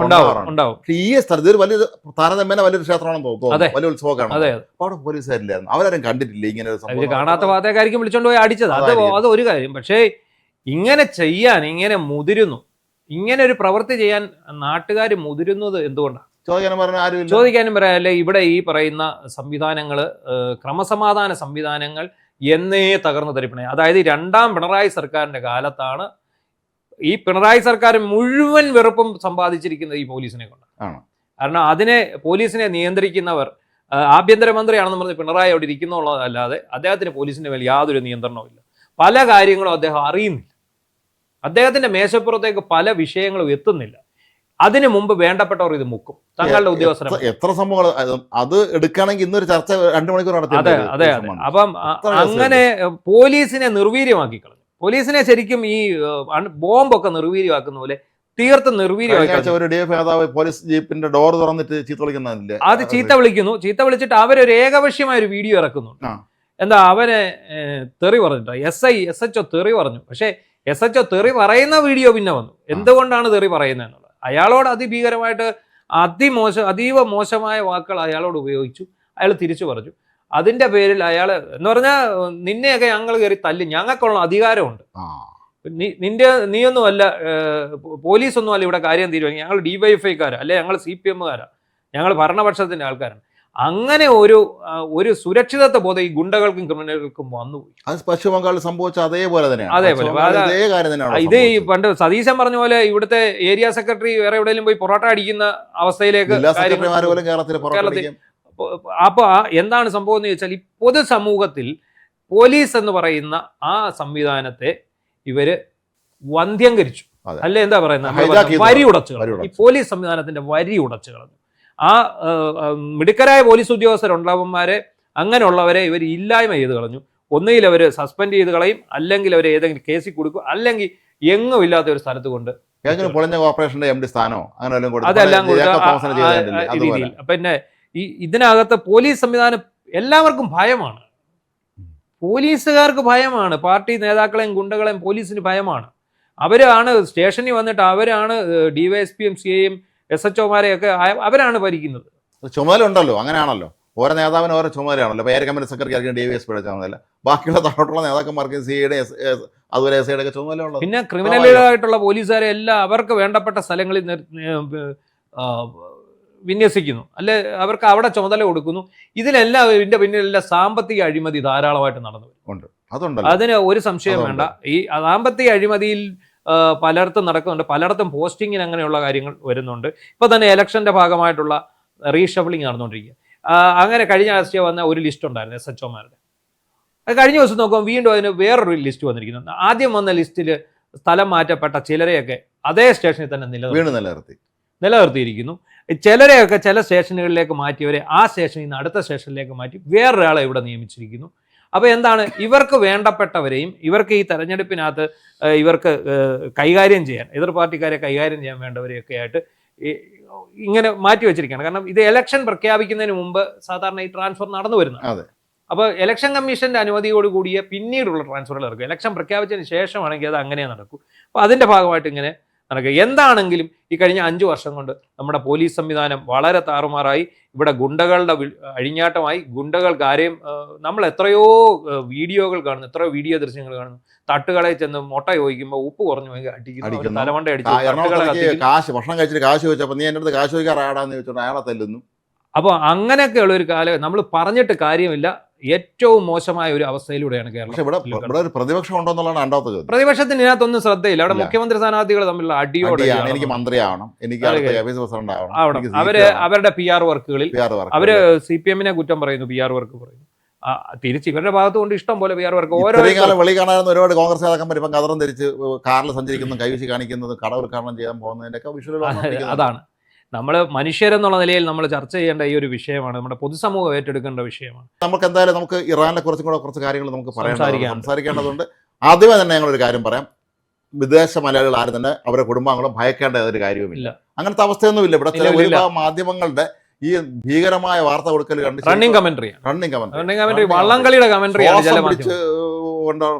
ഉണ്ടാവും. ഈ സ്ഥലത്ത് ഒരു വലിയ താരതമ്യേന വലിയൊരു ക്ഷേത്രമാണെന്ന് തോന്നുന്നു, വലിയ ഉത്സവമാണ്. അവിടെ പോലീസുകാരില്ലായിരുന്നു, അവരാരും കണ്ടിട്ടില്ല. ഇങ്ങനെ കാണാത്ത ഭാഗത്തേക്കായിരിക്കും വിളിച്ചോണ്ട് പോയി അടിച്ചത്. അത് ഒരു കാര്യം. പക്ഷേ ഇങ്ങനെ ചെയ്യാൻ ഇങ്ങനെ മുതിരുന്നു, ഇങ്ങനെ ഒരു പ്രവൃത്തി ചെയ്യാൻ നാട്ടുകാർ മുതിരുന്നത് എന്തുകൊണ്ടാണ് ചോദിക്കാനും പറയാല്ലേ. ഇവിടെ ഈ പറയുന്ന സംവിധാനങ്ങൾ, ക്രമസമാധാന സംവിധാനങ്ങൾ എന്നേ തകർന്നു തരിപ്പണേ. അതായത് 2ാം പിണറായി സർക്കാരിന്റെ കാലത്താണ് ഈ പിണറായി സർക്കാർ മുഴുവൻ വെറുപ്പും സമ്പാദിച്ചിരിക്കുന്നത് ഈ പോലീസിനെ കൊണ്ടാണ്. കാരണം പോലീസിനെ നിയന്ത്രിക്കുന്നവർ ആഭ്യന്തരമന്ത്രിയാണെന്ന് പറഞ്ഞ് പിണറായി അവിടെ ഇരിക്കുന്നുള്ളതല്ലാതെ അദ്ദേഹത്തിന് പോലീസിന്റെ മേൽ യാതൊരു നിയന്ത്രണവും ഇല്ല. പല കാര്യങ്ങളും അദ്ദേഹം അറിയുന്നില്ല. അദ്ദേഹത്തിന്റെ മേശപ്പുറത്തേക്ക് പല വിഷയങ്ങളും എത്തുന്നില്ല. അതിനു മുമ്പ് വേണ്ടപ്പെട്ടവർ ഇത് മുക്കും, തങ്ങളുടെ ഉദ്യോഗസ്ഥരെ. എത്ര സംഭവങ്ങൾ അത് എടുക്കുകയാണെങ്കിൽ ഇന്നൊരു ചർച്ച 2 മണിക്കൂർ നടത്തി. അതെ. അപ്പം അങ്ങനെ പോലീസിനെ നിർവീര്യമാക്കി കളഞ്ഞു. പോലീസിനെ ശരിക്കും ഈ ബോംബൊക്കെ നിർവീര്യമാക്കുന്ന പോലെ തീർത്തും നിർവീര്യമാക്കി. ഒരു ഡിഎഫ് നേതാവ് പോലീസ് ജീപ്പിന്റെ ഡോർ തുറന്നിട്ട് ചീത്ത വിളിക്കുന്നില്ലേ? അത് ചീത്ത വിളിച്ചിട്ട് അവരൊരു ഏകപക്ഷീയമായ ഒരു വീഡിയോ ഇറക്കുന്നുണ്ട്. എന്താ അവനെ തെറി പറഞ്ഞിട്ടോ, SHO തെറി പറഞ്ഞു. പക്ഷേ SHO തെറി പറയുന്ന വീഡിയോ പിന്നെ വന്നു. എന്തുകൊണ്ടാണ് തെറി പറയുന്നത് എന്നുള്ളത്. അയാളോട് അതിഭീകരമായിട്ട് അതീവ മോശമായ വാക്കുകൾ അയാളോട് ഉപയോഗിച്ചു. അയാൾ തിരിച്ചു പറഞ്ഞു. അതിന്റെ പേരിൽ അയാൾ എന്ന് പറഞ്ഞാൽ നിന്നെയൊക്കെ ഞങ്ങൾ കയറി തല്ലി, ഞങ്ങൾക്കുള്ള അധികാരമുണ്ട്, നീയൊന്നുമല്ല, പോലീസൊന്നും അല്ല ഇവിടെ കാര്യം തീരുമാനിക്കും, ഞങ്ങൾ DYFIക്കാരാ, അല്ലെ ഞങ്ങൾ CPMകാരാ, ഞങ്ങൾ ഭരണപക്ഷത്തിന്റെ ആൾക്കാരാണ്. അങ്ങനെ ഒരു സുരക്ഷിതത്വ ബോധം ഈ ഗുണ്ടകൾക്കും ക്രിമിനലുകൾക്കും വന്നുപോയി. അത് പശ്ചിമ ബംഗാളിൽ സംഭവിച്ച അതേപോലെ ഇത് ഈ പണ്ട് സതീശൻ പറഞ്ഞ പോലെ ഇവിടുത്തെ ഏരിയ സെക്രട്ടറി വേറെ എവിടെയെങ്കിലും പോയി പൊറോട്ട അടിക്കുന്ന അവസ്ഥയിലേക്ക് കേരളത്തിൽ. അപ്പൊ എന്താണ് സംഭവം എന്ന് ചോദിച്ചാൽ, ഈ പൊതുസമൂഹത്തിൽ പോലീസ് എന്ന് പറയുന്ന ആ സംവിധാനത്തെ ഇവര് വന്ധ്യംകരിച്ചു, അല്ലെ എന്താ പറയുന്നത്, വരി ഉടച്ചു കളഞ്ഞു. ഈ പോലീസ് സംവിധാനത്തിന്റെ വരി ഉടച്ചു കളഞ്ഞു. ആ മിടുക്കരായ പോലീസ് ഉദ്യോഗസ്ഥരുള്ളവന്മാരെ, അങ്ങനെയുള്ളവരെ ഇവർ ഇല്ലായ്മ ചെയ്ത് കളഞ്ഞു. ഒന്നുകിൽ അവർ സസ്പെൻഡ് ചെയ്ത് കളയും, അല്ലെങ്കിൽ അവർ ഏതെങ്കിലും കേസിൽ കൊടുക്കും, അല്ലെങ്കിൽ എങ്ങും ഇല്ലാത്ത ഒരു സ്ഥലത്ത് കൊണ്ട് അതെല്ലാം രീതിയിൽ. പിന്നെ ഇതിനകത്ത് പോലീസ് സംവിധാനം എല്ലാവർക്കും ഭയമാണ്. പോലീസുകാർക്ക് ഭയമാണ്, പാർട്ടി നേതാക്കളെയും ഗുണ്ടകളെയും പോലീസിന് ഭയമാണ്. അവരാണ് സ്റ്റേഷനിൽ വന്നിട്ട് അവരാണ് DYSPയും CIയും SHOമാരെയൊക്കെ അവരാണ് ഭരിക്കുന്നത്. ചുമതല ഉണ്ടല്ലോ, അങ്ങനെയാണല്ലോ. ഓരോ നേതാവിന് ഓരോ ചുമതലയാണല്ലോ. ഇപ്പോൾ ഏരിയ കമ്മിറ്റി സെക്രട്ടറിക്ക് DYSPയുടെ ചുമതല, ബാക്കിയുള്ള താഴോട്ടുള്ള നേതാക്കന്മാർക്ക് CIയുടെ അതുപോലെ SIയുടെ ഒക്കെ ചുമതല ഉള്ളത്. പിന്നെ ക്രിമിനലുകളായിട്ടുള്ള പോലീസുകാരെ എല്ലാം അവർക്ക് വേണ്ടപ്പെട്ട സ്ഥലങ്ങളിൽ വിന്യസിക്കുന്നു, അല്ലെ അവർക്ക് അവിടെ ചുമതല കൊടുക്കുന്നു. ഇതിലെല്ലാം ഇതിന്റെ പിന്നിലെല്ലാം സാമ്പത്തിക അഴിമതി ധാരാളമായിട്ട് നടന്നു വരും. അതിന് ഒരു സംശയം വേണ്ട. ഈ സാമ്പത്തിക അഴിമതിയിൽ പലയിടത്തും നടക്കുന്നുണ്ട്, പലയിടത്തും പോസ്റ്റിങ്ങിന് അങ്ങനെയുള്ള കാര്യങ്ങൾ വരുന്നുണ്ട്. ഇപ്പോൾ തന്നെ ഇലക്ഷൻ്റെ ഭാഗമായിട്ടുള്ള റീഷഫിളിംഗ് നടന്നുകൊണ്ടിരിക്കുക. അങ്ങനെ കഴിഞ്ഞ ആഴ്ച വന്ന ഒരു ലിസ്റ്റ് ഉണ്ടായിരുന്നു SHOമാരുടെ. അത് കഴിഞ്ഞ ദിവസം നോക്കുമ്പോൾ വീണ്ടും അതിന് വേറൊരു ലിസ്റ്റ് വന്നിരിക്കുന്നു. ആദ്യം വന്ന ലിസ്റ്റിൽ സ്ഥലം മാറ്റപ്പെട്ട ചിലരെയൊക്കെ അതേ സ്റ്റേഷനിൽ തന്നെ നിലനിർത്തിയിരിക്കുന്നു. ചിലരെയൊക്കെ ചില സ്റ്റേഷനുകളിലേക്ക് മാറ്റിയവരെ ആ സ്റ്റേഷനിൽ നിന്ന് അടുത്ത സ്റ്റേഷനിലേക്ക് മാറ്റി വേറൊരാളെ ഇവിടെ നിയമിച്ചിരിക്കുന്നു. അപ്പോൾ എന്താണ്, ഇവർക്ക് വേണ്ടപ്പെട്ടവരെയും ഇവർക്ക് ഈ തെരഞ്ഞെടുപ്പിനകത്ത് ഇവർക്ക് കൈകാര്യം ചെയ്യാൻ, എതിർ പാർട്ടിക്കാരെ കൈകാര്യം ചെയ്യാൻ വേണ്ടവരെയൊക്കെ ആയിട്ട് ഇങ്ങനെ മാറ്റി വെച്ചിരിക്കുകയാണ്. കാരണം ഇത് ഇലക്ഷൻ പ്രഖ്യാപിക്കുന്നതിന് മുമ്പ് സാധാരണ ഈ ട്രാൻസ്ഫർ നടന്നു വരുന്നത്. അപ്പോൾ ഇലക്ഷൻ കമ്മീഷന്റെ അനുമതിയോട് കൂടിയ പിന്നീടുള്ള ട്രാൻസ്ഫറുകൾ നടക്കും. ഇലക്ഷൻ പ്രഖ്യാപിച്ചതിന് ശേഷമാണെങ്കിൽ അത് അങ്ങനെ നടക്കും. അപ്പോൾ അതിൻ്റെ ഭാഗമായിട്ട് ഇങ്ങനെ നടക്കുക. എന്താണെങ്കിലും ഈ കഴിഞ്ഞ 5 വർഷം കൊണ്ട് നമ്മുടെ പോലീസ് സംവിധാനം വളരെ താറുമാറായി. ഇവിടെ ഗുണ്ടകളുടെ അഴിഞ്ഞാട്ടമായി. ഗുണ്ടകൾക്ക് ആരെയും നമ്മൾ എത്രയോ വീഡിയോകൾ കാണുന്നു, എത്രയോ വീഡിയോ ദൃശ്യങ്ങൾ കാണുന്നു. തട്ടുകളെ ചെന്ന് മുട്ട ചോദിക്കുമ്പോൾ ഉപ്പ് കുറഞ്ഞു പോയി അടിക്കുന്നു, തലമണ്ട അടിച്ചു, ഭക്ഷണം കഴിച്ചിട്ട് കാശ് ചോദിച്ചപ്പോൾ നീ എൻ്റെ അടുത്ത് കാശ് ചോദിക്കാറാടാന്ന് ചോദിച്ചോണ്ട് അയാളെ തല്ലുന്നു. അപ്പോൾ അങ്ങനെയൊക്കെയുള്ള ഒരു കാലം നമ്മൾ പറഞ്ഞിട്ട് കാര്യമില്ല. ഏറ്റവും മോശമായ ഒരു അവസ്ഥയിലൂടെയാണ് കേരളം. പ്രതിപക്ഷം ഉണ്ടോ എന്നുള്ളതാണ് രണ്ടാമത്തെ ചോദ്യം. പ്രതിപക്ഷത്തിന് ഇതിനകത്തൊന്നും ശ്രദ്ധയില്ല. അവിടെ മുഖ്യമന്ത്രി സ്ഥാനാർത്ഥികൾ തമ്മിലുള്ള അടിയോടെ എനിക്ക് മന്ത്രിയാവണം, എനിക്ക് അവര് അവരുടെ PR വർക്കുകളിൽ അവര് CPM-നെ കുറ്റം പറയുന്നു, PR വർക്ക് പറയുന്നു. തിരിച്ച് ഇവരുടെ ഭാഗത്തുകൊണ്ട് ഇഷ്ടം പോലെ PR വർക്ക്. ഓരോ കാലം വെളി കാണാൻ ഒരുപാട് കോൺഗ്രസ് നേതാക്കന്മാർ ഇപ്പം കതറും ധരിച്ച് കാറിൽ സഞ്ചരിക്കുന്നതും കൈവശി കാണിക്കുന്നതും കടവൽക്കരണം ചെയ്യാൻ പോകുന്നതിന്റെ ഒക്കെ വിഷയം. അതാണ് നമ്മൾ മനുഷ്യരെന്നുള്ള നിലയിൽ നമ്മൾ ചർച്ച ചെയ്യേണ്ട ഈ ഒരു വിഷയമാണ്. നമ്മുടെ പൊതുസമൂഹം ഏറ്റെടുക്കേണ്ട വിഷയമാണ്. നമുക്ക് എന്തായാലും നമുക്ക് ഇറാനെ കുറച്ച് കാര്യങ്ങൾ നമുക്ക് സംസാരിക്കേണ്ടതുണ്ട്. ആദ്യമേ തന്നെ ഞങ്ങളൊരു കാര്യം പറയാം. വിദേശ മലയാളികൾ ആരും തന്നെ അവരുടെ കുടുംബാംഗങ്ങളും ഭയക്കേണ്ട ഒരു കാര്യവുമില്ല. അങ്ങനത്തെ അവസ്ഥയൊന്നുമില്ല. ഇവിടെ ചില ഒരുപാട് മാധ്യമങ്ങളുടെ ഈ ഭീകരമായ വാർത്ത കൊടുക്കൽ കണ്ട് റണ്ണിംഗ് കമന്ററി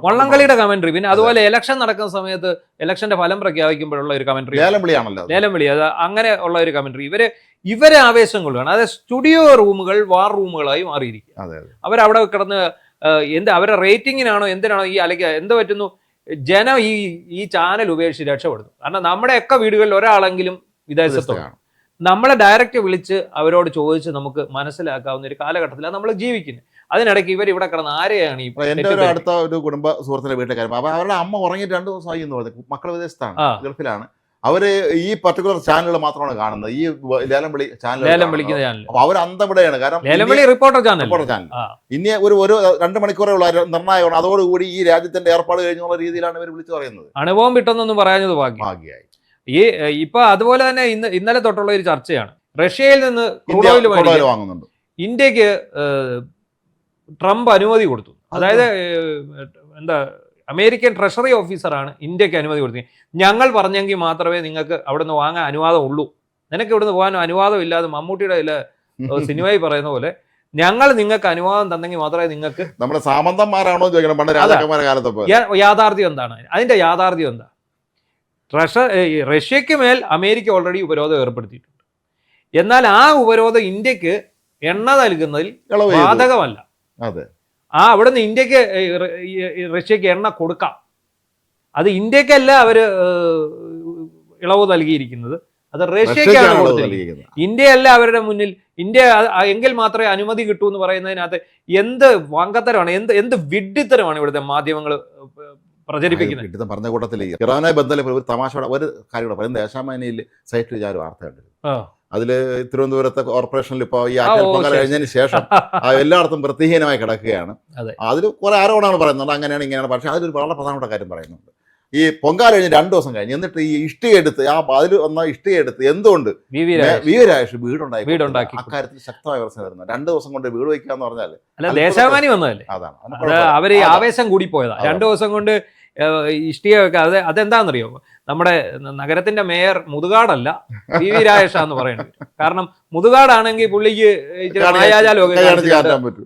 വള്ളംകളിയുടെ കമന്ററി, പിന്നെ അതുപോലെ ഇലക്ഷൻ നടക്കുന്ന സമയത്ത് ഇലക്ഷന്റെ ഫലം പ്രഖ്യാപിക്കുമ്പോഴുള്ള ഒരു കമന്ററി, ലേലം വിളി, അത് അങ്ങനെ ഉള്ള ഒരു കമന്ററി. ഇവരെ ആവേശം കൊള്ളുകയാണ്. അതായത് സ്റ്റുഡിയോ റൂമുകൾ വാർ റൂമുകളായി മാറിയിരിക്കും. അവരവിടെ കിടന്ന് അവരുടെ റേറ്റിങ്ങിനാണോ എന്തിനാണോ ഈ എന്ത് പറ്റുന്നു, ജനം ഈ ചാനൽ ഉപേക്ഷിച്ച് രക്ഷപ്പെടുന്നു. കാരണം നമ്മുടെയൊക്കെ വീടുകളിൽ ഒരാളെങ്കിലും വിദേശത്താണ്. നമ്മളെ ഡയറക്റ്റ് വിളിച്ച് അവരോട് ചോദിച്ച് നമുക്ക് മനസ്സിലാക്കാവുന്ന ഒരു കാലഘട്ടത്തിലാണ് നമ്മൾ ജീവിക്കുന്നത്. അതിനിടയ്ക്ക് ഇവർ ഇവിടെ കിടന്ന് ആരെയാണ് എൻ്റെ ഒരു അടുത്ത ഒരു കുടുംബ സുഹൃത്തിന്റെ വീട്ടിലെ കാര്യം. അപ്പൊ അവരുടെ അമ്മ ഉറങ്ങിയിട്ട് 2 ദിവസമായി എന്ന് പറഞ്ഞു. മക്കൾ വിദേശത്താണ്, ഗൾഫിലാണ്. അവര് ഈ പർട്ടിക്കുലർ ചാനലുകൾ മാത്രമാണ് കാണുന്നത്, ഈ ലേലം വിളി ചാനൽ. അപ്പൊ അവർ അന്തമിടെയാണ്. കാരണം റിപ്പോർട്ടർ ചാനൽ ഇനി ഒരു 2 മണിക്കൂറേ ഉള്ള നിർണായകമാണ്. അതോടുകൂടി ഈ രാജ്യത്തിന്റെ ഏർപ്പാട് കഴിഞ്ഞുള്ള രീതിയിലാണ് ഇവർ വിളിച്ചു പറയുന്നത്. അണുബോംബ് ഇട്ടെന്നൊന്നും പറയാഞ്ഞത് ഭാഗ്യമായി. ഇപ്പൊ അതുപോലെ തന്നെ ഇന്നലെ തൊട്ടുള്ള ഒരു ചർച്ചയാണ്. റഷ്യയിൽ നിന്ന് ക്രൂഡ് ഓയിൽ വാങ്ങുന്നുണ്ട്. ഇന്ത്യക്ക് ട്രംപ് അനുമതി കൊടുത്തു. അതായത് അമേരിക്കൻ ട്രഷറി ഓഫീസറാണ് ഇന്ത്യക്ക് അനുമതി കൊടുത്തത്. ഞങ്ങൾ പറഞ്ഞെങ്കിൽ മാത്രമേ നിങ്ങൾക്ക് അവിടെ നിന്ന് വാങ്ങാൻ അനുവാദം ഉള്ളൂ. നിനക്ക് ഇവിടുന്ന് പോകാൻ അനുവാദം ഇല്ലാതെ മമ്മൂട്ടിയുടെ സിനിമയിൽ പറയുന്ന പോലെ ഞങ്ങൾ നിങ്ങൾക്ക് അനുവാദം തന്നെങ്കിൽ മാത്രമേ നിങ്ങൾക്ക്. നമ്മുടെ സാമന്തന്മാരാണോ ചോദിക്കണം. യാഥാർത്ഥ്യം എന്താണ്? അതിന്റെ യാഥാർത്ഥ്യം എന്താ? റഷ്യക്ക് മേൽ അമേരിക്ക ഓൾറെഡി ഉപരോധം ഏർപ്പെടുത്തിയിട്ടുണ്ട്. എന്നാൽ ആ ഉപരോധം ഇന്ത്യക്ക് എണ്ണ നൽകുന്നതിൽ ബാധകമല്ല. അവിടുന്ന് ഇന്ത്യക്ക് റഷ്യക്ക് എണ്ണ കൊടുക്കാം. അത് ഇന്ത്യക്കല്ല അവര് ഇളവ് നൽകിയിരിക്കുന്നത്, അത് റഷ്യക്കാണ് കൊടുത്തിരിക്കുന്നത്. ഇന്ത്യയല്ല അവരുടെ മുന്നിൽ. ഇന്ത്യ എങ്കിൽ മാത്രമേ അനുമതി കിട്ടൂ എന്ന് പറയുന്നതിനകത്ത് എന്ത് വങ്കത്തരമാണ്, എന്ത് വിഡ്ഢിത്തരമാണ് ഇവിടുത്തെ മാധ്യമങ്ങൾ പ്രചരിപ്പിക്കുന്നത്. പറഞ്ഞ കൂട്ടത്തിൽ ഇറാനുമായി ബന്ധത്തിൽ ഒരു തമാശ ഒരു കാര്യം പറയുന്നത്. ദേശാമാനിയിൽ സൈറ്റിൽ ഞാൻ ഒരു വാർത്ത കണ്ടിരുന്നു. അതില് തിരുവനന്തപുരത്തെ കോർപ്പറേഷനിൽ ഇപ്പോൾ ഈ ആറ്റൽ കഴിഞ്ഞതിന് ശേഷം എല്ലായിടത്തും വൃത്തിഹീനമായി കിടക്കുകയാണ്. അതിൽ കുറെ ആരോപണമാണ് പറയുന്നത്, അങ്ങനെയാണ് ഇങ്ങനെയാണ്. പക്ഷേ അതിലൊരു വളരെ പ്രധാനപ്പെട്ട കാര്യം പറയുന്നുണ്ട്. ഈ പൊങ്കാല കഴിഞ്ഞ് 2 ദിവസം കഴിഞ്ഞ് എന്നിട്ട് ഈ ഇഷ്ടികയെടുത്ത് അതിൽ വന്ന ഇഷ്ടികയെടുത്ത് എന്തുകൊണ്ട് വി രാജേഷ് വീടുണ്ടാക്കി അക്കാര്യത്തിൽ ശക്തമായ പ്രശ്നം വരുന്നത്. 2 ദിവസം കൊണ്ട് വീട് വയ്ക്കാന്ന് പറഞ്ഞാൽ ദേശാഭിമാനി വന്നതല്ലേ. അതാണ് അവര് ആവേശം കൂടി പോയതാ. 2 ദിവസം കൊണ്ട് ഇഷ്ടിക വെക്കുക. അതെന്താണെന്നറിയോ? നമ്മുടെ നഗരത്തിന്റെ മേയർ മുതുകാടല്ല, വി രാജേഷാന്ന് പറയുന്നത്. കാരണം മുതുകാടാണെങ്കിൽ പുള്ളിക്ക്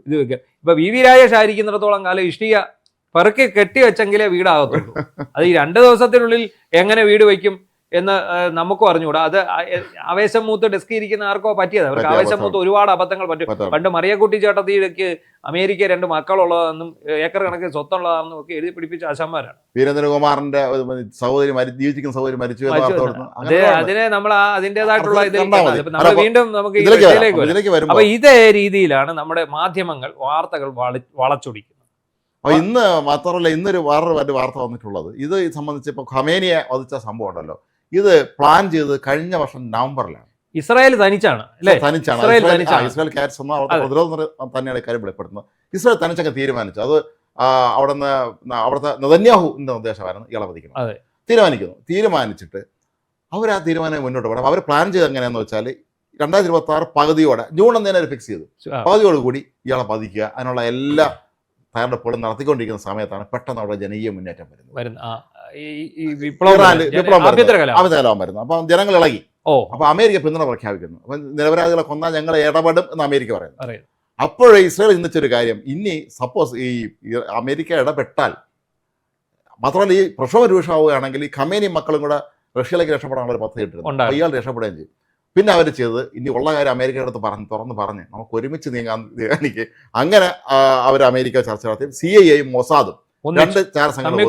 ഇത് വെക്കുക. ഇപ്പൊ വി രാജേഷ് ആയിരിക്കുന്നിടത്തോളം കാലം ഇഷ്ടിക പെറുക്കി കെട്ടിവെച്ചെങ്കിലേ വീടാകത്തുള്ളൂ. അത് ഈ 2 ദിവസത്തിനുള്ളിൽ എങ്ങനെ വീട് വയ്ക്കും എന്ന് നമുക്കും അറിഞ്ഞുകൂടാ. അത് ആവേശം മൂത്ത് ഡെസ്കിൽ ഇരിക്കുന്ന ആർക്കോ പറ്റിയത്. അവർക്ക് ആവേശം മൂത്ത് ഒരുപാട് അബദ്ധങ്ങൾ പറ്റും. പണ്ട് മറിയക്കുട്ടി ചേട്ടത്തിക്ക് അമേരിക്ക 2 മക്കളുള്ളതെന്നും ഏക്കർ കണക്കിന് സ്വത്തുള്ളതാണെന്നും ഒക്കെ എഴുതി പിടിപ്പിച്ച ആശാന്മാരാണ്. വീരേന്ദ്രകുമാറിന്റെ ജീവിച്ചിരിക്കുന്ന സഹോദരി മരിച്ചു. അതിനെ നമ്മൾ അതിൻ്റെതായിട്ടുള്ള നമ്മൾ വീണ്ടും നമുക്ക് ഇതിലേക്ക് വരും. അപ്പൊ ഇതേ രീതിയിലാണ് നമ്മുടെ മാധ്യമങ്ങൾ വാർത്തകൾ വളച്ചൊടിക്കുന്നത്. അപ്പോൾ ഇന്ന് മാത്രമല്ല ഇന്നൊരു വേറൊരു വാർത്ത വന്നിട്ടുള്ളത് ഇത് സംബന്ധിച്ച് ഇപ്പോൾ ഖമേനിയെ വധിച്ച സംഭവം ഉണ്ടല്ലോ, ഇത് പ്ലാൻ ചെയ്ത് കഴിഞ്ഞ വർഷം നവംബറിലാണ്. ഇസ്രായേൽ തനിച്ചാണ് അല്ലേ? തനിച്ചാണ്. ഇസ്രായേൽ കാറ്റ്സ് എന്ന അവിടുത്തെ പ്രതിരോധ തന്നെയാണ് ഇക്കാര്യം വെളിപ്പെടുത്തുന്നത്. ഇസ്രായേൽ തനിച്ചൊക്കെ തീരുമാനിച്ചു. അത് അവിടുത്തെ നെതന്യാഹുവിന്റെ നിർദ്ദേശമായിരുന്നു ഇയാളെ വധിക്കണം. തീരുമാനിച്ചിട്ട് അവർ ആ തീരുമാനം മുന്നോട്ട് പോകണം. അവർ പ്ലാൻ ചെയ്ത് എങ്ങനെയാണെന്ന് വെച്ചാൽ 2026 പകുതിയോടെ, ജൂൺ ഒന്നേനെ അവർ ഫിക്സ് ചെയ്തു, പകുതിയോട് കൂടി ഇയാളെ വധിക്കുക. അതിനുള്ള എല്ലാ തയ്യാറെടുപ്പുകളും നടത്തിക്കൊണ്ടിരിക്കുന്ന സമയത്താണ് പെട്ടെന്ന് അവിടെ ജനകീയ മുന്നേറ്റം വരുന്നത്. ആഭ്യന്തരകലാപം വരുന്നത്. അപ്പം ജനങ്ങൾ ഇളകി. അപ്പൊ അമേരിക്ക പിന്തുണ പ്രഖ്യാപിക്കുന്നു. അപ്പൊ നിരപരാധികളെ കൊന്നാൽ ഞങ്ങൾ ഇടപെടും എന്ന് അമേരിക്ക പറയുന്നു. അപ്പോഴേ ഇസ്രായേൽ ചിന്തിച്ചൊരു കാര്യം, ഇനി സപ്പോസ് ഈ അമേരിക്ക ഇടപെട്ടാൽ മാത്രമല്ല ഈ പ്രക്ഷോഭം രൂക്ഷമാവുകയാണെങ്കിൽ ഈ ഖമേനി മക്കളും കൂടെ റഷ്യയിലേക്ക് രക്ഷപ്പെടാനുള്ള ഒരു പദ്ധതി ഇട്ടിരുന്നു. ഇയാൾ രക്ഷപ്പെടുകയും ചെയ്യും. പിന്നെ അവർ ചെയ്ത് ഇനി ഉള്ള കാര്യം അമേരിക്കയുടെ അടുത്ത് തുറന്ന് പറഞ്ഞ് നമുക്ക് ഒരുമിച്ച് നീങ്ങാൻ എനിക്ക് അങ്ങനെ അവർ അമേരിക്ക ചർച്ച നടത്തി. CIA മൊസാദും രണ്ട് ചാരസംഘങ്ങൾ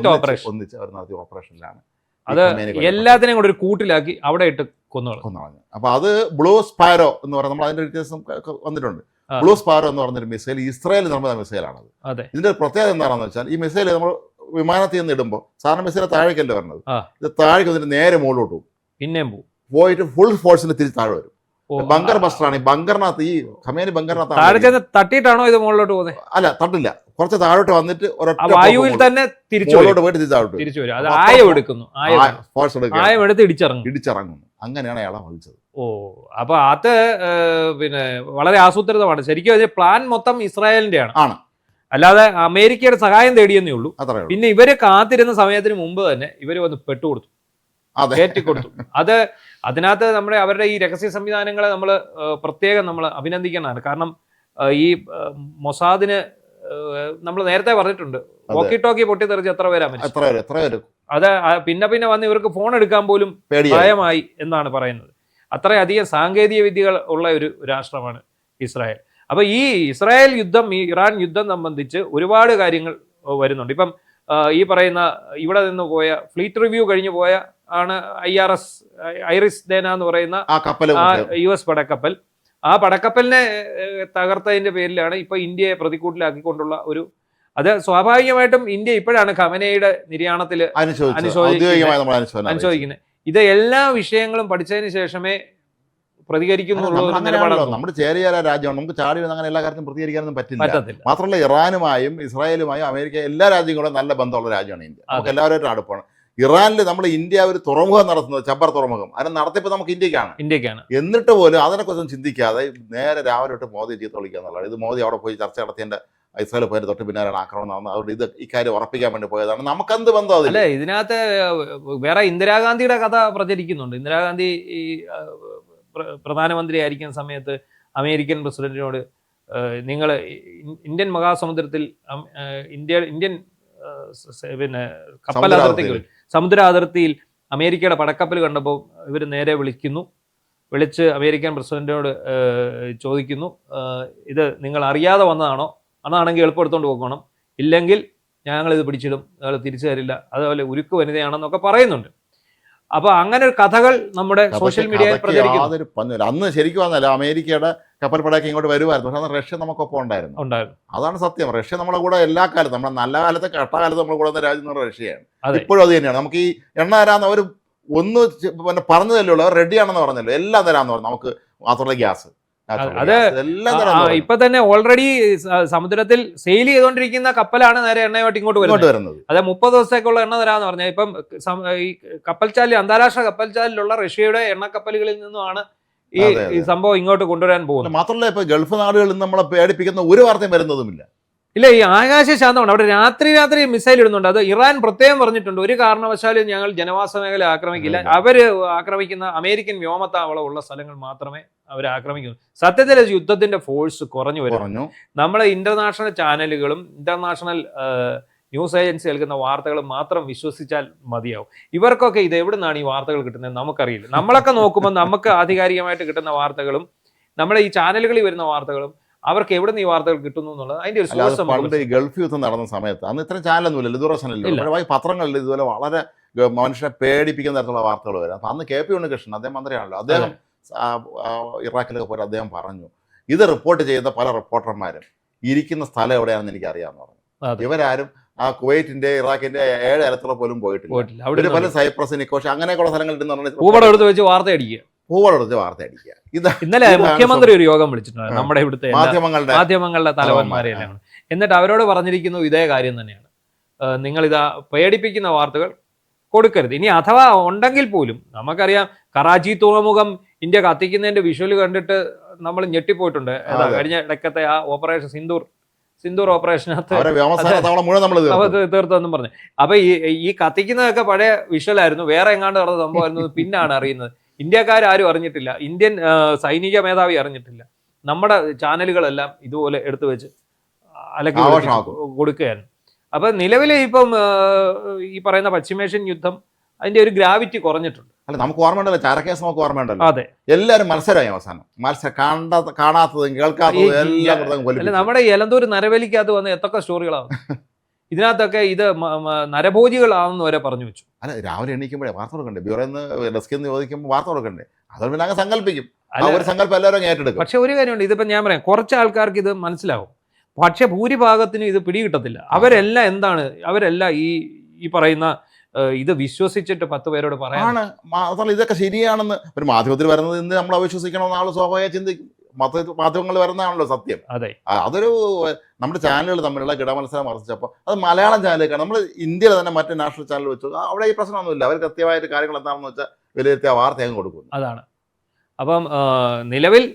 ഒന്നിച്ച് അവർ നടത്തിയ ഓപ്പറേഷനിലാണ് അത് എല്ലാത്തിനെയും കൂടെ ഒരു കൂട്ടിലാക്കി അവിടെ ഇട്ട് കൊന്നുകളഞ്ഞു. അപ്പൊ അത് ബ്ലൂ സ്പാരോ എന്ന് പറയുന്നത് നമ്മൾ അതിന്റെ വ്യത്യാസം വന്നിട്ടുണ്ട്. ബ്ലൂ സ്പാരോ എന്ന് പറഞ്ഞൊരു മിസൈൽ ഇസ്രായേൽ നിർമ്മിത മിസൈലാണത്. ഇതിന്റെ പ്രത്യേകത എന്താണെന്ന് വെച്ചാൽ ഈ മിസൈൽ നമ്മൾ വിമാനത്തിൽ നിന്ന് ഇടുമ്പോൾ സാധാരണ മിസൈൽ താഴേക്കല്ലേ വരുന്നത്, ഇത് താഴേക്ക് വന്നിട്ട് നേരെ മുകളിലോട്ട് പോകും, പിന്നെയും പോകും, പോയിട്ട് ഫുൾ ഫോഴ്സിന് തിരിച്ച് താഴെ വരും. ബങ്കർ ബസ്റ്ററാണ്. ഈ ബങ്കറിനകത്ത് ഈ ഖമേനി ബങ്കറിനകത്ത് തട്ടിയിട്ടാണോ ഇത് മുകളിലോട്ട് പോകുന്നത്? അല്ല, തട്ടില്ല, കുറച്ച് താഴോട്ട് വന്നിട്ട് വായുവിൽ തന്നെ മുകളിലോട്ട് പോയിട്ട് തിരിച്ചു വരും. അത് ആയം എടുക്കുന്നു, ആയം എടുത്ത് ഇടിച്ചിറങ്ങുന്നു. അങ്ങനെയാണ് അയാളെ വധിച്ചത്. അപ്പൊ അത് പിന്നെ വളരെ ആസൂത്രിതമാണ്. ശരിക്കും പ്ലാൻ മൊത്തം ഇസ്രായേലിന്റെ ആണ്, അല്ലാതെ അമേരിക്കയുടെ സഹായം തേടിയെന്നേ ഉള്ളൂ. പിന്നെ ഇവര് കാത്തിരുന്ന സമയത്തിന് മുമ്പ് തന്നെ ഇവര് വന്ന് പെട്ടുകൊടുത്തു, കയറ്റിക്കൊടുത്തു. അതിനകത്ത് അവരുടെ ഈ രഹസ്യ സംവിധാനങ്ങളെ നമ്മൾ പ്രത്യേകം നമ്മൾ അഭിനന്ദിക്കുന്നതാണ്. കാരണം ഈ മൊസാദിന് നമ്മൾ നേരത്തെ പറഞ്ഞിട്ടുണ്ട്, വോക്കി ടോക്കി പൊട്ടിത്തെറിച്ച് എത്ര പേരാ മരിച്ചു. അത് പിന്നെ വന്ന് ഇവർക്ക് ഫോൺ എടുക്കാൻ പോലും ഭയമായി എന്നാണ് പറയുന്നത്. അത്രയധികം സാങ്കേതിക വിദ്യകൾ ഉള്ള ഒരു രാഷ്ട്രമാണ് ഇസ്രായേൽ. അപ്പൊ ഈ ഇസ്രായേൽ യുദ്ധം, ഈ ഇറാൻ യുദ്ധം സംബന്ധിച്ച് ഒരുപാട് കാര്യങ്ങൾ വരുന്നുണ്ട്. ഇപ്പം ഈ പറയുന്ന ഇവിടെ നിന്ന് പോയ ഫ്ലീറ്റ് റിവ്യൂ കഴിഞ്ഞു പോയ ആണ് ഐറിസ് ദേന എന്ന് പറയുന്ന US പടക്കപ്പൽ. ആ പടക്കപ്പലിനെ തകർത്തതിന്റെ പേരിലാണ് ഇപ്പൊ ഇന്ത്യയെ പ്രതിക്കൂട്ടിലാക്കിക്കൊണ്ടുള്ള അത് സ്വാഭാവികമായിട്ടും ഇന്ത്യ ഇപ്പോഴാണ് ഖമനയുടെ നിര്യാണത്തിൽ അനുശോചിക്കുന്നത്. ഇത് എല്ലാ വിഷയങ്ങളും പഠിച്ചതിന് ശേഷമേ പ്രതികരിക്കുന്നുള്ളൂ. നമ്മുടെ ചേരിയ രാജ്യമാണ്, നമുക്ക് ചാടി അങ്ങനെ എല്ലാ കാര്യത്തിലും പ്രതികരിക്കാനൊന്നും പറ്റില്ല. മാത്രമല്ല ഇറാനുമായും ഇസ്രായേലുമായും അമേരിക്ക എല്ലാ രാജ്യങ്ങളും നല്ല ബന്ധമുള്ള രാജ്യമാണ് ഇന്ത്യ. നമുക്ക് എല്ലാവരുമായിട്ടും അടുപ്പാണ്. ഇറാനിൽ നമ്മൾ ഇന്ത്യ ഒരു തുറമുഖം നടത്തുന്നത്, ചബ്ബർ തുറമുഖം, അതിനെ നടത്തിയപ്പോൾ നമുക്ക് ഇന്ത്യക്കാണ്. എന്നിട്ട് പോലും അതിനെക്കുറിച്ചൊന്നും ചിന്തിക്കാതെ നേരെ രാവിലെ തൊട്ട് മോദി ചീത്ത വിളിക്കുക എന്നുള്ളത്. ഇത് മോദി അവിടെ പോയി ചർച്ച നടത്തിയതിന്റെ ഇസ്രായേൽ പോയിട്ട് തൊട്ട് പിന്നാലാണ് ആക്രമണം നടന്നത്. അതുകൊണ്ട് ഇത് ഇക്കാര്യം ഉറപ്പിക്കാൻ വേണ്ടി പോയതാണ്. നമുക്കെന്ത് ബന്ധം അതില്ല. ഇതിനകത്ത് വേറെ ഇന്ദിരാഗാന്ധിയുടെ കഥ പ്രചരിക്കുന്നുണ്ട്. ഇന്ദിരാഗാന്ധി ഈ പ്രധാനമന്ത്രി ആയിരിക്കുന്ന സമയത്ത് അമേരിക്കൻ പ്രസിഡന്റിനോട് നിങ്ങൾ ഇന്ത്യൻ മഹാസമുദ്രത്തിൽ ഇന്ത്യൻ പിന്നെ സമുദ്ര അതിർത്തിയിൽ അമേരിക്കയുടെ പടക്കപ്പൽ കണ്ടപ്പോൾ ഇവർ നേരെ വിളിച്ച് അമേരിക്കൻ പ്രസിഡന്റിനോട് ചോദിക്കുന്നു, ഇത് നിങ്ങൾ അറിയാതെ വന്നതാണോ? അതാണെങ്കിൽ എളുപ്പമെടുത്തോണ്ട് പോകണം, ഇല്ലെങ്കിൽ ഞങ്ങളിത് പിടിച്ചിടും, ഞങ്ങൾ തിരിച്ചു തരില്ല, അതുപോലെ ഉരുക്ക് വനിതയാണെന്നൊക്കെ പറയുന്നുണ്ട്. അപ്പൊ അങ്ങനെ ഒരു കഥകൾ നമ്മുടെ സോഷ്യൽ മീഡിയയിൽ പ്രചരിക്കുന്നു. അന്ന് ശരിക്കും വന്നല്ല അമേരിക്കയുടെ കപ്പൽ പടക്കം ഇങ്ങോട്ട് വരുമായിരുന്നു. പക്ഷെ അന്ന് റഷ്യ നമുക്കൊപ്പം ഉണ്ടായിരുന്നു. അതാണ് സത്യം. റഷ്യ നമ്മുടെ കൂടെ എല്ലാ കാലത്തും, നമ്മുടെ നല്ല കാലത്തെ കഷ്ടകാലത്ത് നമ്മുടെ കൂടെ രാജ്യം എന്ന് പറഞ്ഞ റഷ്യയാണ്. ഇപ്പോഴും അത് തന്നെയാണ്. നമുക്ക് ഈ എണ്ണ തരാന്ന് അവർ ഒന്ന് പിന്നെ പറഞ്ഞതല്ലേ ഉള്ളൂ, അവർ റെഡിയാണെന്ന് പറഞ്ഞല്ലോ, എല്ലാം തരാന്ന് പറഞ്ഞു. നമുക്ക് മാത്രമല്ല ഗ്യാസ്, ഇപ്പൊ തന്നെ ഓൾറെഡി സമുദ്രത്തിൽ സെയിൽ ചെയ്തുകൊണ്ടിരിക്കുന്ന കപ്പലാണ് നേരെ എണ്ണയുമായിട്ട് ഇങ്ങോട്ട് വരുന്നത്. അതെ, 30 ദിവസത്തേക്കുള്ള എണ്ണ തരാന്ന് പറഞ്ഞാൽ ഇപ്പം ഈ കപ്പൽച്ചാലിൽ, അന്താരാഷ്ട്ര കപ്പൽച്ചാലിലുള്ള റഷ്യയുടെ എണ്ണക്കപ്പലുകളിൽ നിന്നുമാണ് ഈ സംഭവം ഇങ്ങോട്ട് കൊണ്ടുവരാൻ പോകുന്നത്. മാത്രമല്ല ഇപ്പൊ ഗൾഫ് നാടുകളിൽ നമ്മളെ പേടിപ്പിക്കുന്ന ഒരു വാർത്തയും വരുന്നതുമില്ല. ഇല്ല, ഈ ആകാശ ശാന്തമാണ്. അവിടെ രാത്രി മിസൈൽ ഇടുന്നുണ്ട്. അത് ഇറാൻ പ്രത്യേകം പറഞ്ഞിട്ടുണ്ട്, ഒരു കാരണവശാലും ഞങ്ങൾ ജനവാസ മേഖല ആക്രമിക്കില്ല. അവര് ആക്രമിക്കുന്ന അമേരിക്കൻ വ്യോമത്താവളം ഉള്ള സ്ഥലങ്ങൾ മാത്രമേ അവർ ആക്രമിക്കുന്നു. സത്യത്തിൽ യുദ്ധത്തിന്റെ ഫോഴ്സ് കുറഞ്ഞു വരുന്നു. നമ്മളെ ഇന്റർനാഷണൽ ചാനലുകളും ഇന്റർനാഷണൽ ന്യൂസ് ഏജൻസി നൽകുന്ന വാർത്തകളും മാത്രം വിശ്വസിച്ചാൽ മതിയാവും. ഇവർക്കൊക്കെ ഇത് എവിടെ നിന്നാണ് ഈ വാർത്തകൾ കിട്ടുന്നത് നമുക്കറിയില്ല. നമ്മളൊക്കെ നോക്കുമ്പോൾ നമുക്ക് ആധികാരികമായിട്ട് കിട്ടുന്ന വാർത്തകളും നമ്മുടെ ഈ ചാനലുകളിൽ വരുന്ന വാർത്തകളും അവർക്ക് എവിടെ നിന്ന് ഈ വാർത്തകൾ കിട്ടുന്നു എന്നുള്ളത് അതിന്റെ ഒരു സോഴ്സ്. പണ്ട് ഈ ഗൾഫ് യുദ്ധം നടന്ന സമയത്ത് അന്ന് ഇത്രയും ചാനലൊന്നുമില്ല, ദൂരദർശനില്ല, പത്രങ്ങളിൽ ഇതുപോലെ വളരെ മനുഷ്യനെ പേടിപ്പിക്കുന്ന തരത്തിലുള്ള വാർത്തകൾ വരും. അപ്പൊ അന്ന് KP ഉണ്ണികൃഷ്ണൻ, അദ്ദേഹം മന്ത്രിയാണല്ലോ, അദ്ദേഹം ഇറാഖിലൊക്കെ പോയി അദ്ദേഹം പറഞ്ഞു, ഇത് റിപ്പോർട്ട് ചെയ്ത പല റിപ്പോർട്ടർമാരും ഇരിക്കുന്ന സ്ഥലം എവിടെയാണെന്ന് എനിക്ക് അറിയാമെന്ന് പറഞ്ഞു. ഇവരാരും ആ കുവൈറ്റിന്റെ ഇറാഖിന്റെ 7 ഇലത്തുള്ള പോലും പോയിട്ടില്ല. അവിടെ പല സൈപ്രസ്, നിക്കോഷ അങ്ങനെയൊക്കെയുള്ള സ്ഥലങ്ങളിൽ ഭൂപടം എടുത്ത് വെച്ച് വാർത്ത അടിക്കുക, ഭൂപടം വാർത്ത അടിക്കുക. ഇന്നലെ മുഖ്യമന്ത്രി ഒരു യോഗം വിളിച്ചിട്ടുണ്ട് നമ്മുടെ ഇവിടുത്തെ മാധ്യമങ്ങളുടെ തലവന്മാരെല്ലാം. എന്നിട്ട് അവരോട് പറഞ്ഞിരിക്കുന്നു ഇതേ കാര്യം തന്നെയാണ്, നിങ്ങളിതാ പേടിപ്പിക്കുന്ന വാർത്തകൾ കൊടുക്കരുത്. ഇനി അഥവാ ഉണ്ടെങ്കിൽ പോലും നമുക്കറിയാം, കറാച്ചി തുറമുഖം ഇന്ത്യ കത്തിക്കുന്നതിന്റെ വിഷ്വൽ കണ്ടിട്ട് നമ്മൾ ഞെട്ടിപ്പോയിട്ടുണ്ട്. കഴിഞ്ഞ ഇടയ്ക്കത്തെ ആ ഓപ്പറേഷൻ സിന്ദൂർ ഓപ്പറേഷനകത്ത് തീർത്തെന്നും പറഞ്ഞു. അപ്പൊ ഈ കത്തിക്കുന്നതൊക്കെ പഴയ വിഷ്വലായിരുന്നു, വേറെ എങ്ങാണ്ട് നടന്ന സംഭവമായിരുന്നു. പിന്നാണ് അറിയുന്നത്. ഇന്ത്യക്കാരും അറിഞ്ഞിട്ടില്ല, ഇന്ത്യൻ സൈനിക മേധാവി അറിഞ്ഞിട്ടില്ല. നമ്മുടെ ചാനലുകളെല്ലാം ഇതുപോലെ എടുത്തു വെച്ച് അലക്കി കൊടുക്കുകയായിരുന്നു. അപ്പൊ നിലവിൽ ഇപ്പം ഈ പറയുന്ന പശ്ചിമേഷ്യൻ യുദ്ധം അതിന്റെ ഒരു ഗ്രാവിറ്റി കുറഞ്ഞിട്ടുണ്ട്. അല്ല, നമുക്ക് ഓർമ്മയുണ്ടല്ലോ, ചാരക്കേസ് നമുക്ക് ഓർമ്മയുണ്ടല്ലോ. അതെ, എല്ലാവരും മത്സരമായി അവസാനം. കാണാത്തതും കേൾക്കാത്തതും എല്ലാം. അല്ല, നമ്മുടെ എലന്തൂർ നരബലിക്കകത്ത് വന്ന എത്തൊക്കെ സ്റ്റോറികളാണ് ഇതിനകത്തൊക്കെ. ഇത് നരഭോജികളാണെന്ന് വരെ പറഞ്ഞു വെച്ചു. അല്ല, രാവിലെ എണീക്കുമ്പോഴേ വാർത്ത കൊടുക്കണ്ടേ, ബ്യൂറോന്ന് ഡെസ്കിൽ നിന്ന് ചോദിക്കുമ്പോൾ വാർത്ത കൊടുക്കണ്ടേ? അതുകൊണ്ട് പിന്നെ അങ്ങ് സങ്കല്പിക്കും, ഒരു സങ്കല്പം എല്ലാവരും ഏറ്റെടുക്കും. പക്ഷെ ഒരു കാര്യമുണ്ട്, ഇതിപ്പോ ഞാൻ പറയാം, കുറച്ച് ആൾക്കാർക്ക് ഇത് മനസ്സിലാവും, പക്ഷെ ഭൂരിഭാഗത്തിനും ഇത് പിടികിട്ടത്തില്ല. അവരെല്ലാം ഈ പറയുന്ന ഇത് വിശ്വസിച്ചിട്ട് 10 പേരോട് പറയാണ് ഇതൊക്കെ ശരിയാണെന്ന് ഒരു മാധ്യമത്തിൽ വരുന്നത് എന്ത് നമ്മൾ അവിശ്വസിക്കണമെന്ന് ആൾ സ്വാഭാവികം ചിന്തിക്കും. മാധ്യമങ്ങൾ വരുന്നതാണല്ലോ സത്യം. അതെ, അതൊരു നമ്മുടെ ചാനലുകൾ തമ്മിലുള്ള കിടമത്സരം വർദ്ധിച്ചപ്പോൾ അത് മലയാളം ചാനലിലേക്കാണ്. നമ്മൾ ഇന്ത്യയിലെ തന്നെ മറ്റു നാഷണൽ ചാനൽ വെച്ചു, അവിടെ ഈ പ്രശ്നമൊന്നുമില്ല. അവർ കൃത്യമായിട്ട് കാര്യങ്ങൾ എന്താണെന്ന് വെച്ചാൽ വിലയിരുത്തിയ വാർത്ത അങ്ങ് കൊടുക്കുന്നു. അതാണ്. അപ്പം നിലവിൽ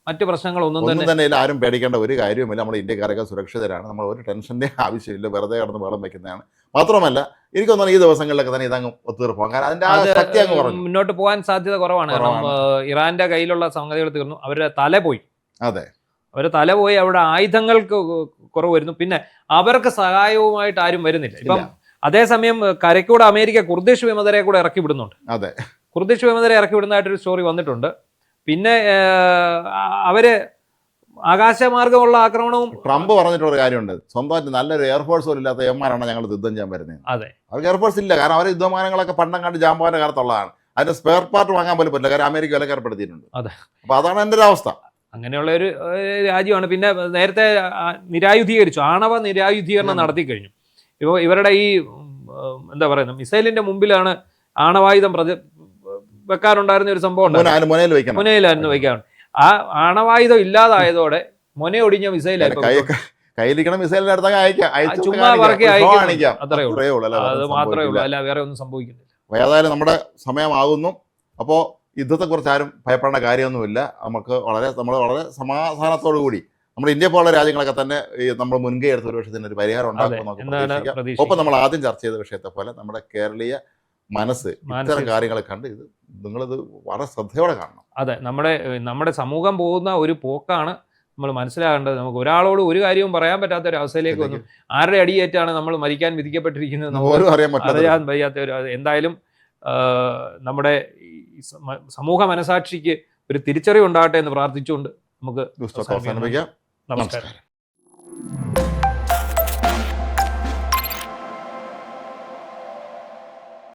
മറ്റു പ്രശ്നങ്ങളൊന്നും തന്നെ ആരും പേടിക്കേണ്ട ഒരു കാര്യവുമില്ല. നമ്മൾ ഇന്ത്യക്കാരൊക്കെ സുരക്ഷിതരാണ്. നമ്മൾ ഒരു ടെൻഷൻ്റെ ആവശ്യമില്ല, വെറുതെ കടന്ന് വെള്ളം വെക്കുന്നതാണ്. മാത്രമല്ല എനിക്ക് തോന്നുന്നു ഈ ദിവസങ്ങളിലൊക്കെ തന്നെ ഇതങ്ങ് ഒത്തുതീർപ്പാകും. കാരണം അതിന്റെ മുന്നോട്ട് പോകാൻ സാധ്യത കുറവാണ്. കാരണം ഇറാന്റെ കയ്യിലുള്ള സംഗതികൾ തീർന്നു, അവരുടെ തല പോയി. അതെ, അവരുടെ തല പോയി. അവിടെ ആയുധങ്ങൾക്ക് കുറവ് വരുന്നു. പിന്നെ അവർക്ക് സഹായവുമായിട്ട് ആരും വരുന്നില്ല. ഇപ്പം അതേസമയം കരയ്ക്കൂടെ അമേരിക്ക കുർദിഷ് വിമതരെ കൂടെ ഇറക്കി വിടുന്നുണ്ട്. അതെ, കുർദിഷ് വിമതരെ ഇറക്കി വിടുന്നതായിട്ടൊരു സ്റ്റോറി വന്നിട്ടുണ്ട്. പിന്നെ അവര് ആകാശമാർഗമുള്ള ആക്രമണവും. ട്രംപ് പറഞ്ഞിട്ടുള്ള ഒരു കാര്യമുണ്ട്, സ്വന്തമായിട്ട് നല്ലൊരു എയർഫോഴ്സ് പോലും ഇല്ലാത്ത എമ്മാരാണ് ഞങ്ങൾ യുദ്ധം ചെയ്യാൻ വരുന്നത്. അതെ, അവർക്ക് എയർഫോഴ്സ് ഇല്ല. കാരണം അവർ യുദ്ധവിമാനങ്ങളൊക്കെ പണ്ടങ്ങാണ്ട് ജാമ്പാന്റെ കാലത്തുള്ളതാണ്. അതിന്റെ സ്പെയർ പാർട്ട് വാങ്ങാൻ പോലും പറ്റില്ല, കാരണം അമേരിക്ക വിലക്കേർപ്പെടുത്തിയിട്ടുണ്ട്. അതെ, അപ്പൊ അതാണ് എൻ്റെ ഒരു അവസ്ഥ. അങ്ങനെയുള്ള ഒരു രാജ്യമാണ്. പിന്നെ നേരത്തെ നിരായുധീകരിച്ചു, ആണവ നിരായുധീകരണം നടത്തി കഴിഞ്ഞു. ഇപ്പോൾ ഇവരുടെ ഈ എന്താ പറയുന്നത്, മിസൈലിന്റെ മുമ്പിലാണ് ആണവായുധം വെക്കാറുണ്ടായിരുന്ന ഒരു സംഭവം മുനയിലായിരുന്നു വെക്കാറുണ്ട്. ആ ആണവായുധം ഇല്ലാതായതോടെ മുനയൊടിഞ്ഞ മിസൈലായിരുന്നു. കയ്യിലിരിക്കണ മിസൈലിന്റെ അടുത്തൊക്കെ ചുമ്മാ പറക്കി അയക്കാം, അത്രേ ഉള്ളൂ. അത് മാത്രമേ ഉള്ളൂ, അല്ല വേറെ ഒന്നും സംഭവിക്കുന്നില്ല. ഏതായാലും നമ്മുടെ സമയമാകുന്നു. അപ്പോൾ യുദ്ധത്തെക്കുറിച്ച് ആരും ഭയപ്പെടേണ്ട കാര്യമൊന്നുമില്ല. നമ്മൾ വളരെ സമാധാനത്തോടു കൂടി നമ്മുടെ ഇന്ത്യ പോലുള്ള രാജ്യങ്ങളൊക്കെ തന്നെ നമ്മൾ മുൻകൈ എടുത്ത ഒരു വിഷയത്തിന് ഒരു പരിഹാരം ഉണ്ടാകും. ഒപ്പം നമ്മൾ ആദ്യം ചർച്ച ചെയ്ത വിഷയത്തെ പോലെ നമ്മുടെ കേരളീയ മനസ്സ് ഇത്തരം കാര്യങ്ങളെ കണ്ട് നിങ്ങളിത് വളരെ ശ്രദ്ധയോടെ കാണണം. അതെ, നമ്മുടെ സമൂഹം പോകുന്ന ഒരു പോക്കാണ് നമ്മൾ മനസ്സിലാകേണ്ടത്. നമുക്ക് ഒരാളോട് ഒരു കാര്യവും പറയാൻ പറ്റാത്ത ഒരു അവസ്ഥയിലേക്ക് വന്നു. ആരുടെ അടിയേറ്റാണ് നമ്മൾ മരിക്കാൻ വിധിക്കപ്പെട്ടിരിക്കുന്നത് അറിയാൻ വയ്യാത്ത ഒരു. എന്തായാലും നമ്മുടെ സമൂഹ മനസാക്ഷിക്ക് ഒരു തിരിച്ചറിവ് ഉണ്ടാകട്ടെ എന്ന് പ്രാർത്ഥിച്ചുകൊണ്ട് നമുക്ക് അവസാനിപ്പിക്കാം. നമസ്കാരം.